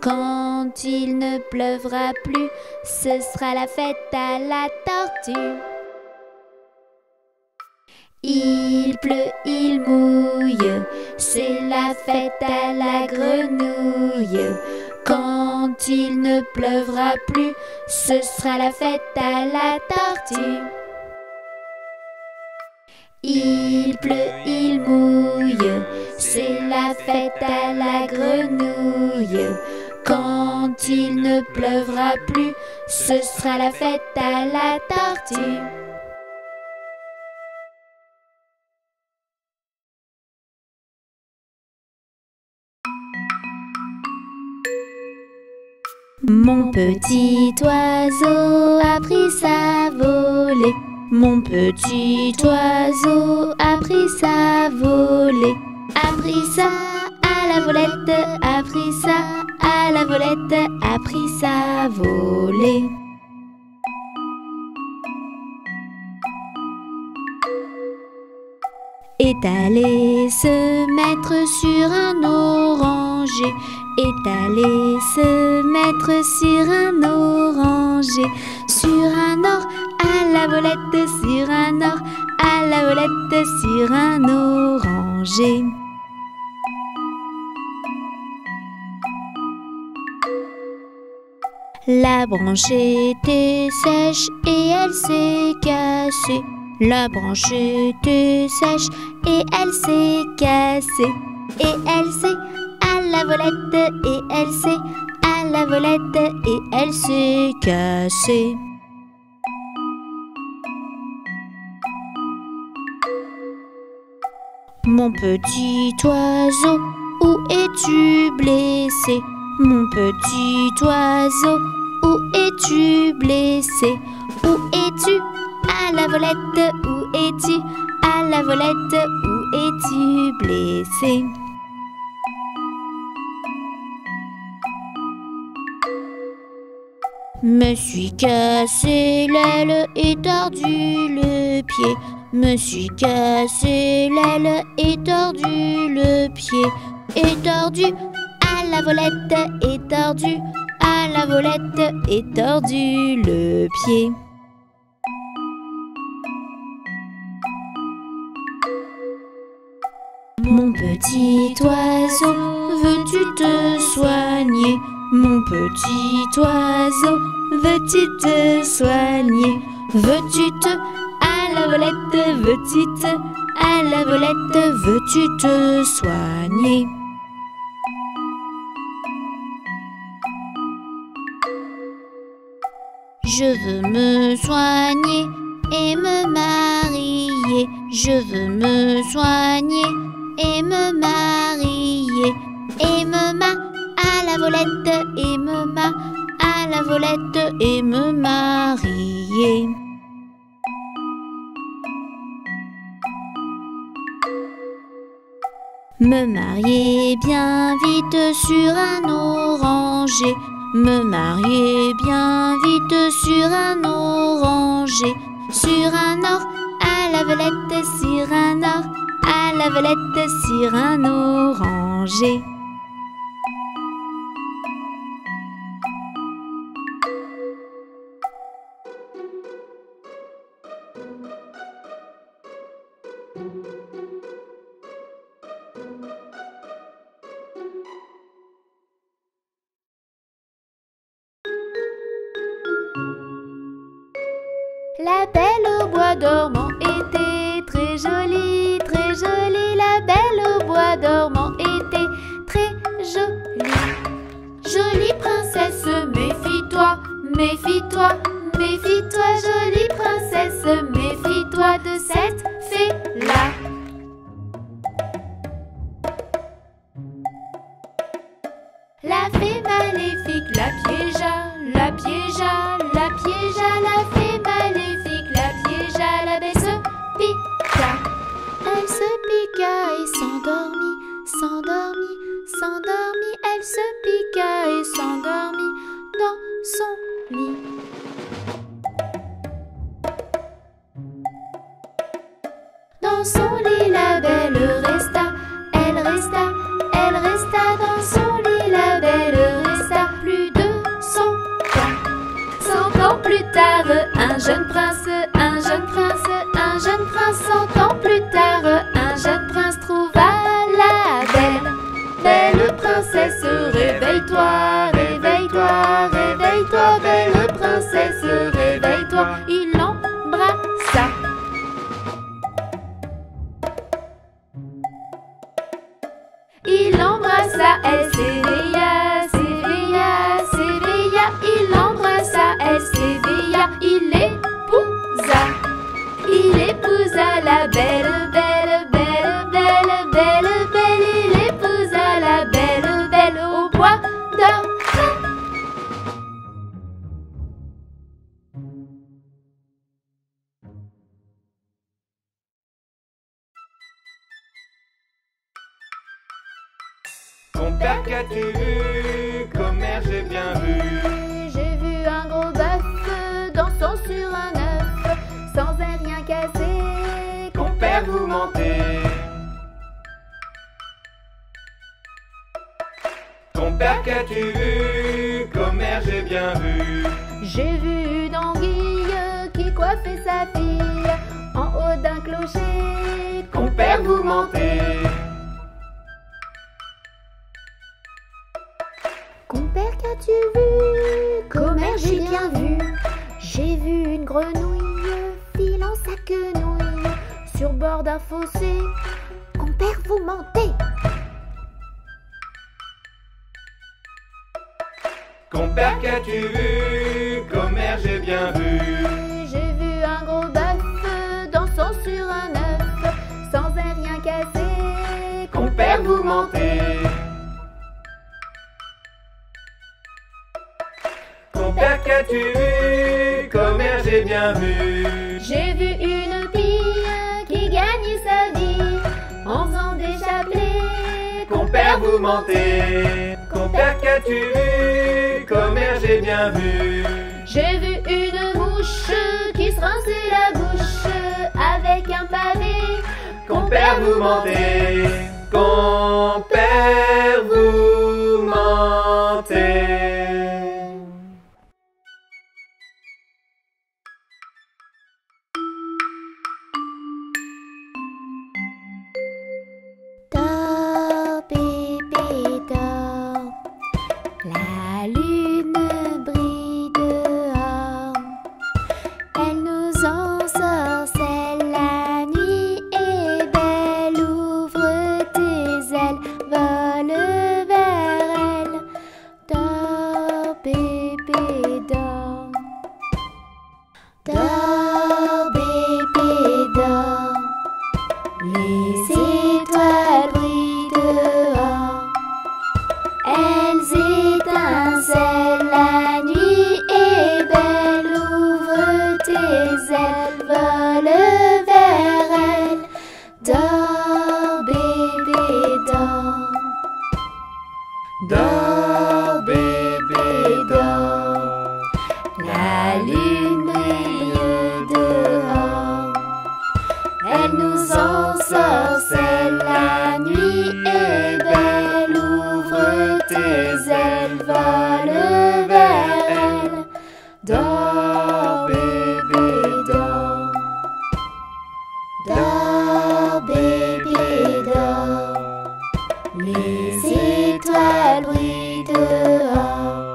Quand il ne pleuvra plus, ce sera la fête à la tortue. Il pleut, il mouille, c'est la fête à la grenouille. Quand il ne pleuvra plus, ce sera la fête à la tortue. Il pleut, il mouille, c'est la fête à la grenouille. Quand il ne pleuvra plus, ce sera la fête à la tortue. Mon petit oiseau a pris sa volée. Mon petit oiseau a pris sa volée. A pris ça à la volette, a pris ça à la volette, a pris sa volée. Est allé se mettre sur un oranger. Est allé se mettre sur un oranger. Sur un or à la volette, sur un or à la volette, sur un oranger. La branche était sèche et elle s'est cassée. La branche était sèche et elle s'est cassée. Et elle s'est à la volette, et elle s'est à la volette, et elle s'est cassée. Mon petit oiseau, où es-tu blessé? Mon petit oiseau, où es-tu blessé? Où es-tu? À la volette, où es-tu? À la volette, où es-tu blessé? Me suis cassé l'aile et tordu le pied. Me suis cassé l'aile et tordu le pied. Et tordu à la volette, et tordu à la volette, et tordu le pied. Mon petit oiseau, veux-tu te soigner? Mon petit oiseau, veux-tu te soigner? Veux-tu te à la volette, veux-tu te à la volette, veux-tu te soigner? Je veux me soigner et me marier. Je veux me soigner et me marier. Et me à la volette, et me à la volette, et me marier. Me marier bien vite sur un oranger. Me marier bien vite sur un oranger. Sur un or à la volette, sur un or à la volette, sur un oranger. La belle au bois dormant était très jolie, très jolie. La belle au bois dormant était très jolie. Jolie princesse, méfie-toi, méfie-toi, méfie-toi. Jolie princesse, méfie-toi de cette fée-là. La fée maléfique la piégea, la piégea, la piégea. La fée maléfique la piégea, la bête se piqua. Elle se piqua et s'endormit, s'endormit, s'endormit. Elle se piqua et s'endormit dans son lit. Dans la belle, belle, belle, belle, belle, belle. Il épousa la belle, belle au bois dormant. Ton père qu'as-tu vu? Commère, j'ai bien vu. J'ai vu un gros bœuf dansant sur un œuf, sans un rien cassé. Compère, vous mentez. Ton père qu'as-tu vu? Commère, j'ai bien vu. J'ai vu une anguille qui coiffait sa fille en haut d'un clocher. Compère, vous mentez. Compère, qu'as-tu vu? Commère, j'ai bien vu. J'ai vu une grenouille filant sa quenouille sur bord d'un fossé. Compère, vous mentez. Compère, qu'as-tu vu? Commère, j'ai bien vu. J'ai vu un gros bœuf dansant sur un œuf sans un rien cassé. Compère, vous mentez. Compère, qu'as-tu vu? Commère, j'ai bien vu. J'ai vu une fille qui gagne sa vie en faisant des chapelets. Compère, vous mentez. Compère, qu'as-tu vu? Commère, j'ai bien vu. J'ai vu une mouche qui se rinçait la bouche avec un pavé. Compère, vous mentez. Compère, vous mentez. Dors, bébé, dors. La lune brille dehors. Elle nous ensorcelle, la nuit est belle. Ouvre tes ailes, vole vers elle. Dors, bébé, dors. Dors, bébé, dors. Les étoiles brillent dehors. Elles étincellent, la nuit est belle. Ouvre tes ailes, vole vers elle. Dors, bébé, dors. Dors, bébé, dors. La lune brille dehors. Elle nous ensorcelle, la nuit est belle. Ouvre tes ailes, vole vers elle. Dors, bébé, dors. Dors, bébé, dors. Les étoiles brillent dehors.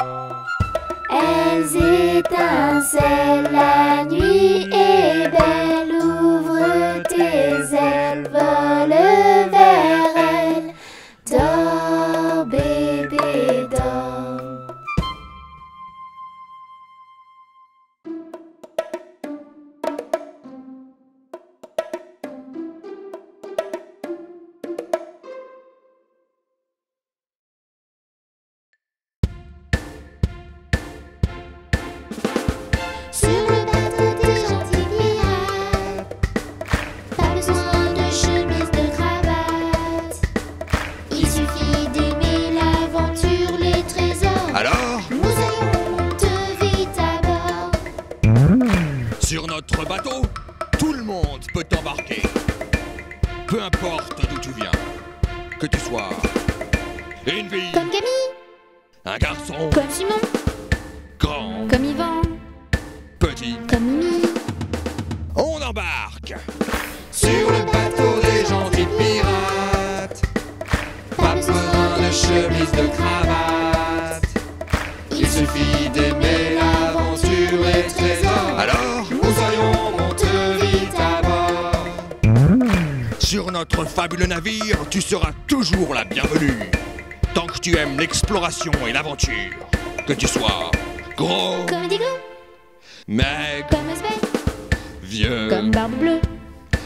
Elles étincellent, la nuit est belle. Ouvre tes ailes, vole vers elle. Dors, bébé, dors. Sur le bateau des gentils pirates, pas besoin de chemise, de cravate. Il suffit d'aimer l'aventure, les trésors. Alors, Nous allons monter vite à bord. sur notre bateau, tout le monde peut embarquer. Peu importe d'où tu viens, que tu sois une fille, Comme Camille, un garçon, comme Simon, grand, comme Yvan, petit, comme Mimi. on embarque. Sur le bateau des gentils pirates, pas besoin de chemise, de cravate. Il suffit d'aimer l'aventure, les trésors. Alors, Nous allons monter vite à bord. sur notre fabuleux navire, tu seras toujours la bienvenue. Tant que tu aimes l'exploration et l'aventure, que tu sois gros, Comme Digo, maigre, comme Sven, vieux, comme Barbe Bleue,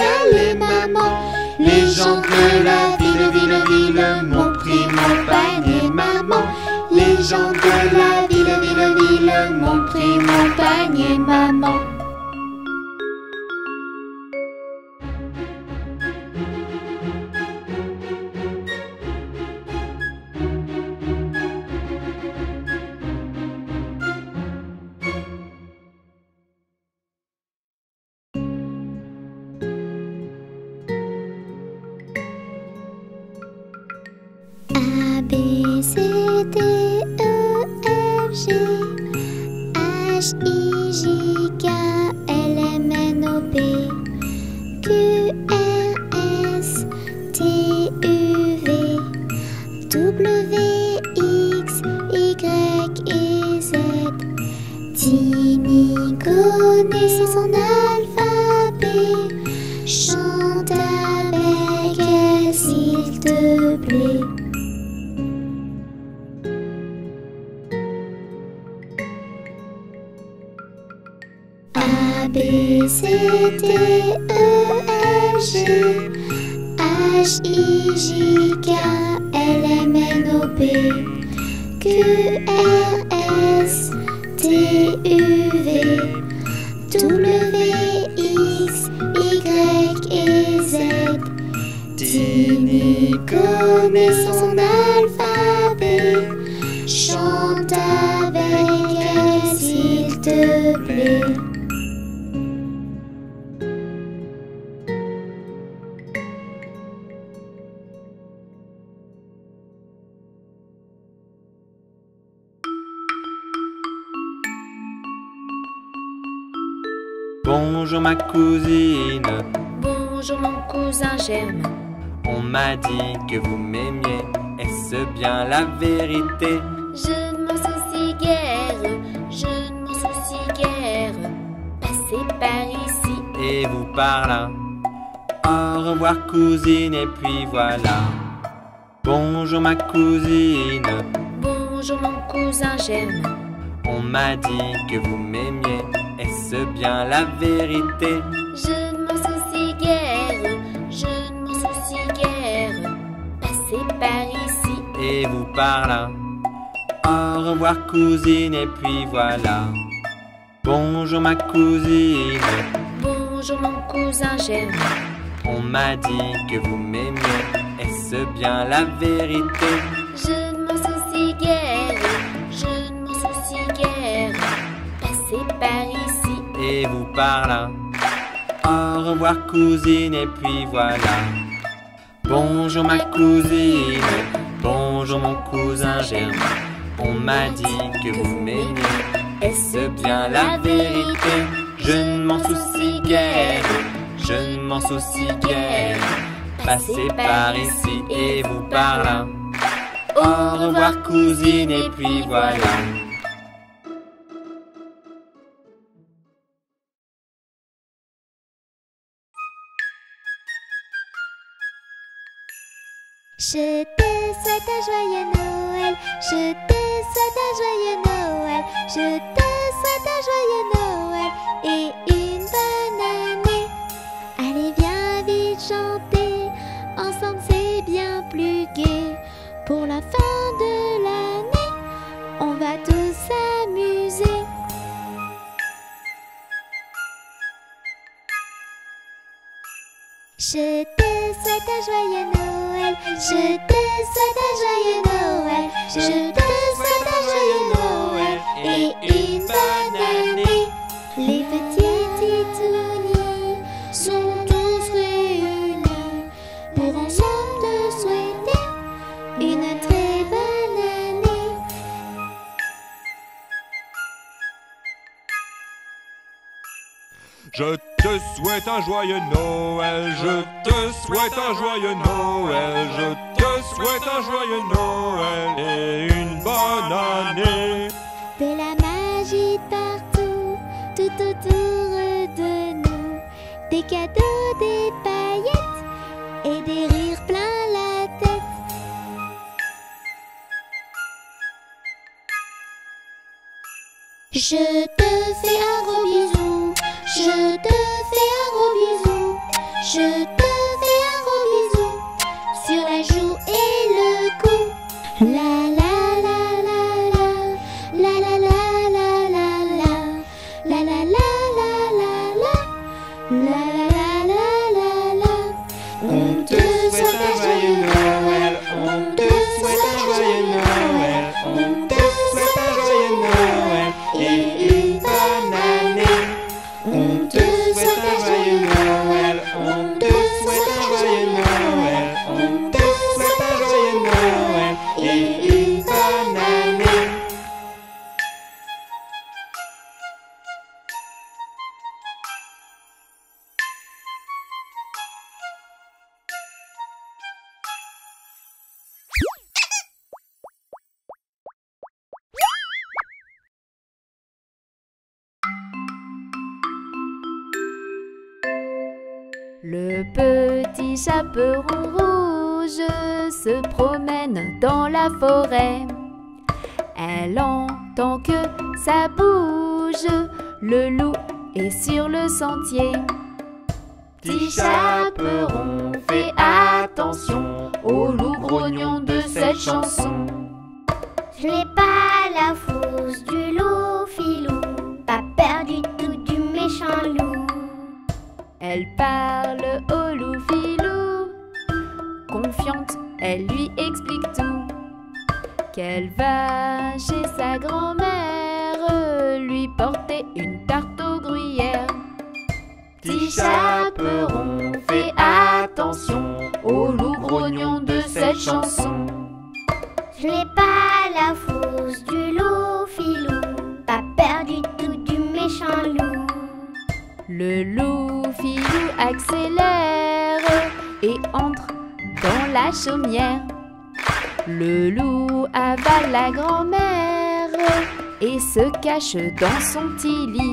allez maman. Les gens de la ville m'ont pris mon panier maman. Les gens de la ville m'ont pris mon panier maman. A, B, C, D, E, F, G, H, I, J, K, L, M, N, O, P, Q, R, S, T, U, V, W, X, Y et Z. Tini connaît son alphabet, chante avec elle s'il te plaît. A, B, C, D, E, F, G, H, I, J, K, L, M, N, O, P, Q, R, S, T, U, V, W, X, Y et Z. Tini connaît son alphabet, chante avec elle s'il te plaît. Bonjour ma cousine, Bonjour mon cousin Germain. on m'a dit que vous m'aimiez, est-ce bien la vérité? Je ne m'en soucie guère, je ne m'en soucie guère. Passez par ici. Et vous par là. Au revoir cousine et puis voilà. Bonjour ma cousine, Bonjour mon cousin Germain. on m'a dit que vous m'aimiez, est-ce bien la vérité? Je ne m'en soucie guère, je ne m'en soucie guère. Passez par ici. Et vous par là. Au revoir cousine et puis voilà. Bonjour ma cousine, Bonjour mon cousin Germain. on m'a dit que vous m'aimiez, est-ce bien la vérité? Je ne m'en soucie guère, je ne m'en soucie guère. Passez par ici. Et vous par là. Au revoir cousine et puis voilà. Bonjour ma cousine, bonjour mon cousin Germain. On m'a dit que vous m'aimiez, est-ce bien la vérité? Je ne m'en soucie guère, je ne m'en soucie guère. Passez par ici et vous par là. Au revoir cousine et puis voilà. Je te souhaite un joyeux Noël, je te souhaite un joyeux Noël, je te souhaite un joyeux Noël et une bonne année. Allez viens vite chanter, ensemble c'est bien plus gai. Pour la fin de l'année, on va tous s'amuser. Je te souhaite un joyeux Noël, je te souhaite un joyeux Noël, je te souhaite un joyeux Noël et une bonne année. Les petits titounis sont tous réunis pour ensemble te souhaiter une très bonne année. Je te souhaite un joyeux Noël, je te souhaite un joyeux Noël, je te souhaite un joyeux Noël et une bonne année. De la magie partout, tout autour de nous, des cadeaux, des paillettes et des rires plein la tête. Je te fais un gros bisou, je te fais un gros bisou, Je te fais un gros bisou sur la joue et le cou. La la la la la, la la la la la la, la la la la la la, la la la la la. On te souhaite un joyeux Noël, on te souhaite un joyeux Noël, on te souhaite un joyeux Noël et une bonne année. On te souhaite un joyeux Noël, on te souhaite un joyeux Noël, on te souhaite un joyeux Noël et une bonne année. Le petit chaperon rouge se promène dans la forêt. Elle entend que ça bouge, le loup est sur le sentier. Petit chaperon, fais attention au loup grognon de cette chanson. Je n'ai pas la fausse du loup filou, pas peur du tout du méchant loup. Elle parle au loup filou, confiante, elle lui explique tout. Qu'elle va chez sa grand-mère lui porter une tarte aux gruyères. Petit chaperon, fais attention au loup grognon de cette chanson. Je n'ai pas la fausse du loup filou, pas peur du tout du méchant loup. Le loup filou accélère et entre dans la chaumière. Le loup avale la grand-mère et se cache dans son petit lit.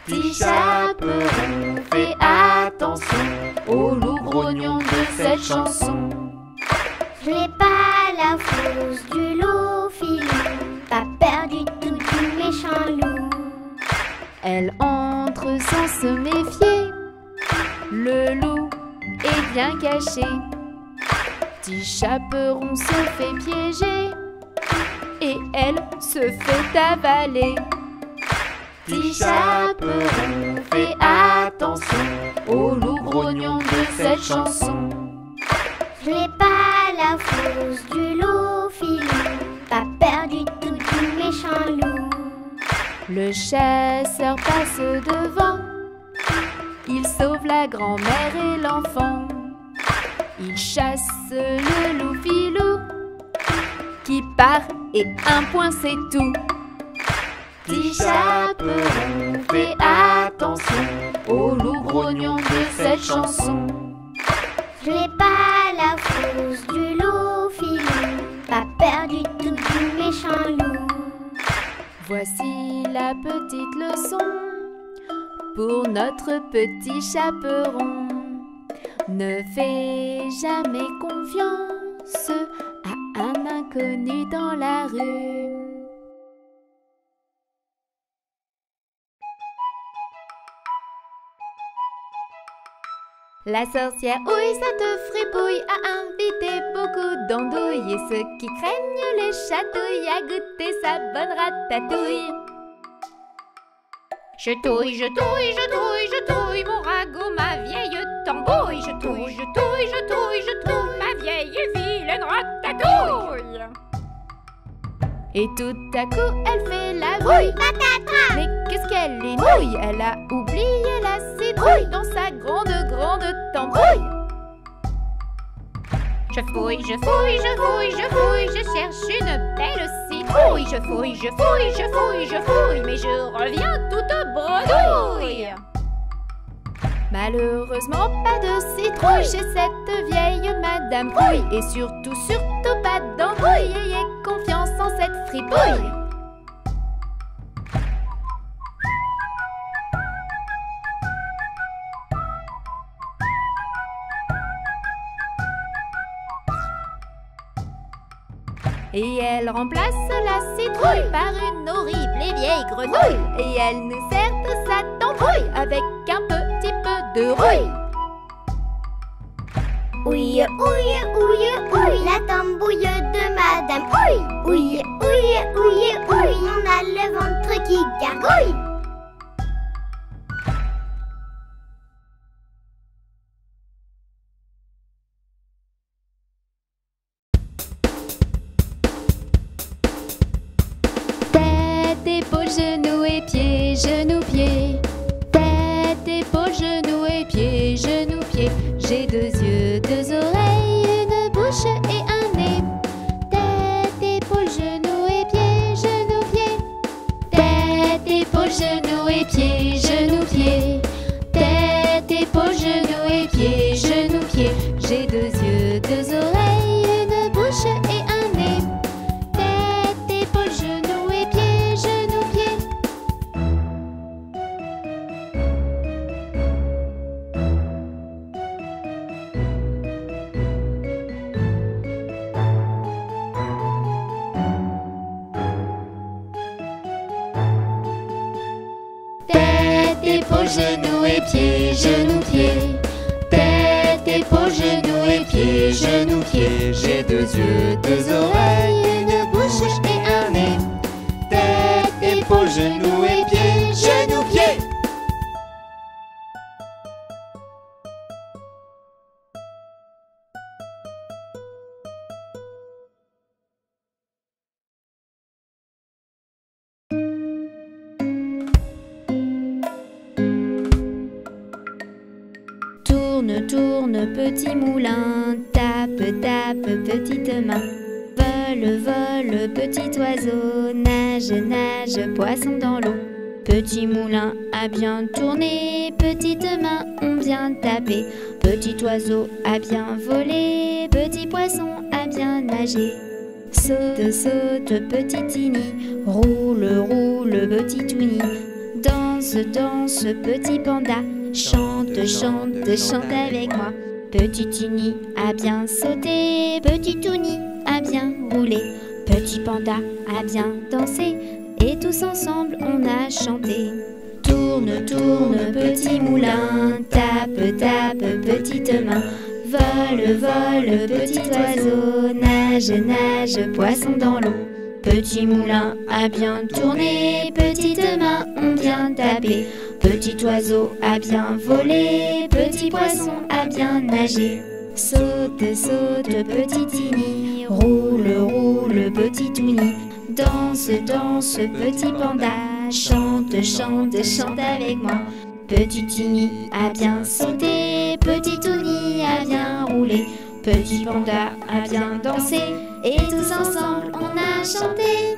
Petit chaperon, fais attention au loup grognon de cette chanson. Je n'ai pas la fausse du loup filou, pas peur du tout du méchant loup. Elle entre sans se méfier, le loup est bien caché. Petit chaperon se fait piéger et elle se fait avaler. Petit chaperon, fais attention au loup grognon de cette chanson. Je n'ai pas la fausse du loup filou, pas peur du tout du méchant loup. Le chasseur passe devant, il sauve la grand-mère et l'enfant. Il chasse le loup filou qui part et un point c'est tout. Petit chaperon, fais attention au loup grognon de cette chanson. Je n'ai pas la fausse du loup filou, pas peur du tout du méchant loup. Voici la petite leçon pour notre petit chaperon. Ne fais jamais confiance à un inconnu dans la rue. La sorcière ouille, cette fripouille, a invité beaucoup d'andouilles. Et ceux qui craignent les chatouilles, à goûter sa bonne ratatouille. Je touille, je touille, je touille, je touille mon ragot, ma vieille tambouille. Je touille, je touille, je touille, je touille ma vieille et vilaine ratatouille. Et tout à coup, elle fait la brouille. Mais qu'est-ce qu'elle est nouille? Elle a oublié la citrouille dans sa grande tambouille. Je fouille, je fouille, je fouille, je fouille, je cherche une belle citrouille. Je fouille, je fouille, je fouille, je fouille, mais je reviens toute bredouille. Malheureusement, pas de citrouille chez cette vieille Madame Trouille. Et surtout, surtout pas d'embrouille. Ayez confiance en cette fripouille. Et elle remplace la citrouille par une horrible et vieille grenouille. Et elle nous sert de sa tambouille avec un petit peu de rouille. Ouille, ouille, ouille, ouille, la tambouille de madame. Ouille, ouille, ouille, ouille, ouille, on a le ventre qui gargouille. Tête, épaules, genoux et pieds, genoux, pieds. Tête, épaules, genoux et pieds, genoux, pieds. J'ai 2 yeux, 2 oreilles, une bouche et un nez. Tête, épaules, genoux et pieds, genoux, pieds. Tête, épaules, genoux et pieds, genoux, pieds. Tête, épaules, genoux et pieds, genoux, pieds. J'ai 2 yeux, 2 oreilles, une bouche et un nez. Tête, épaules, genoux et pieds, genoux, pieds. Tête, épaules, genoux et pieds, genoux, pieds. Tête, épaules, genoux et pieds, genoux, pieds. J'ai 2 yeux, 2 oreilles, une bouche et un nez. Tête, épaules, genoux et pieds, genoux, pieds. Tourne, tourne, petit moulin, tape, tape, petite main. Vole, vole, petit oiseau, nage, nage, poisson dans l'eau. Petit moulin a bien tourné, petite main ont bien tapé. Petit oiseau a bien volé, petit poisson a bien nagé. Saute, saute, petit Tini, roule, roule, petit Touni. Danse, danse, petit panda, chante, chante, chante avec moi. Petit Tini a bien sauté, petit Touni a bien roulé. Petit panda a bien dansé, et tous ensemble on a chanté. Tourne, tourne, petit moulin, tape, tape, petite main. Vole, vole, petit oiseau, nage, nage, poisson dans l'eau. Petit moulin a bien tourné, petites mains ont bien tapé. Petit oiseau a bien volé, petit poisson a bien nagé. Saute, saute, petit Tini, roule, roule, petit Touni. Danse, danse, petit panda, chante, chante, chante avec moi. Petit Tini a bien sauté, petit Touni a bien roulé. Petit panda a bien dansé, et tous ensemble on a chanté.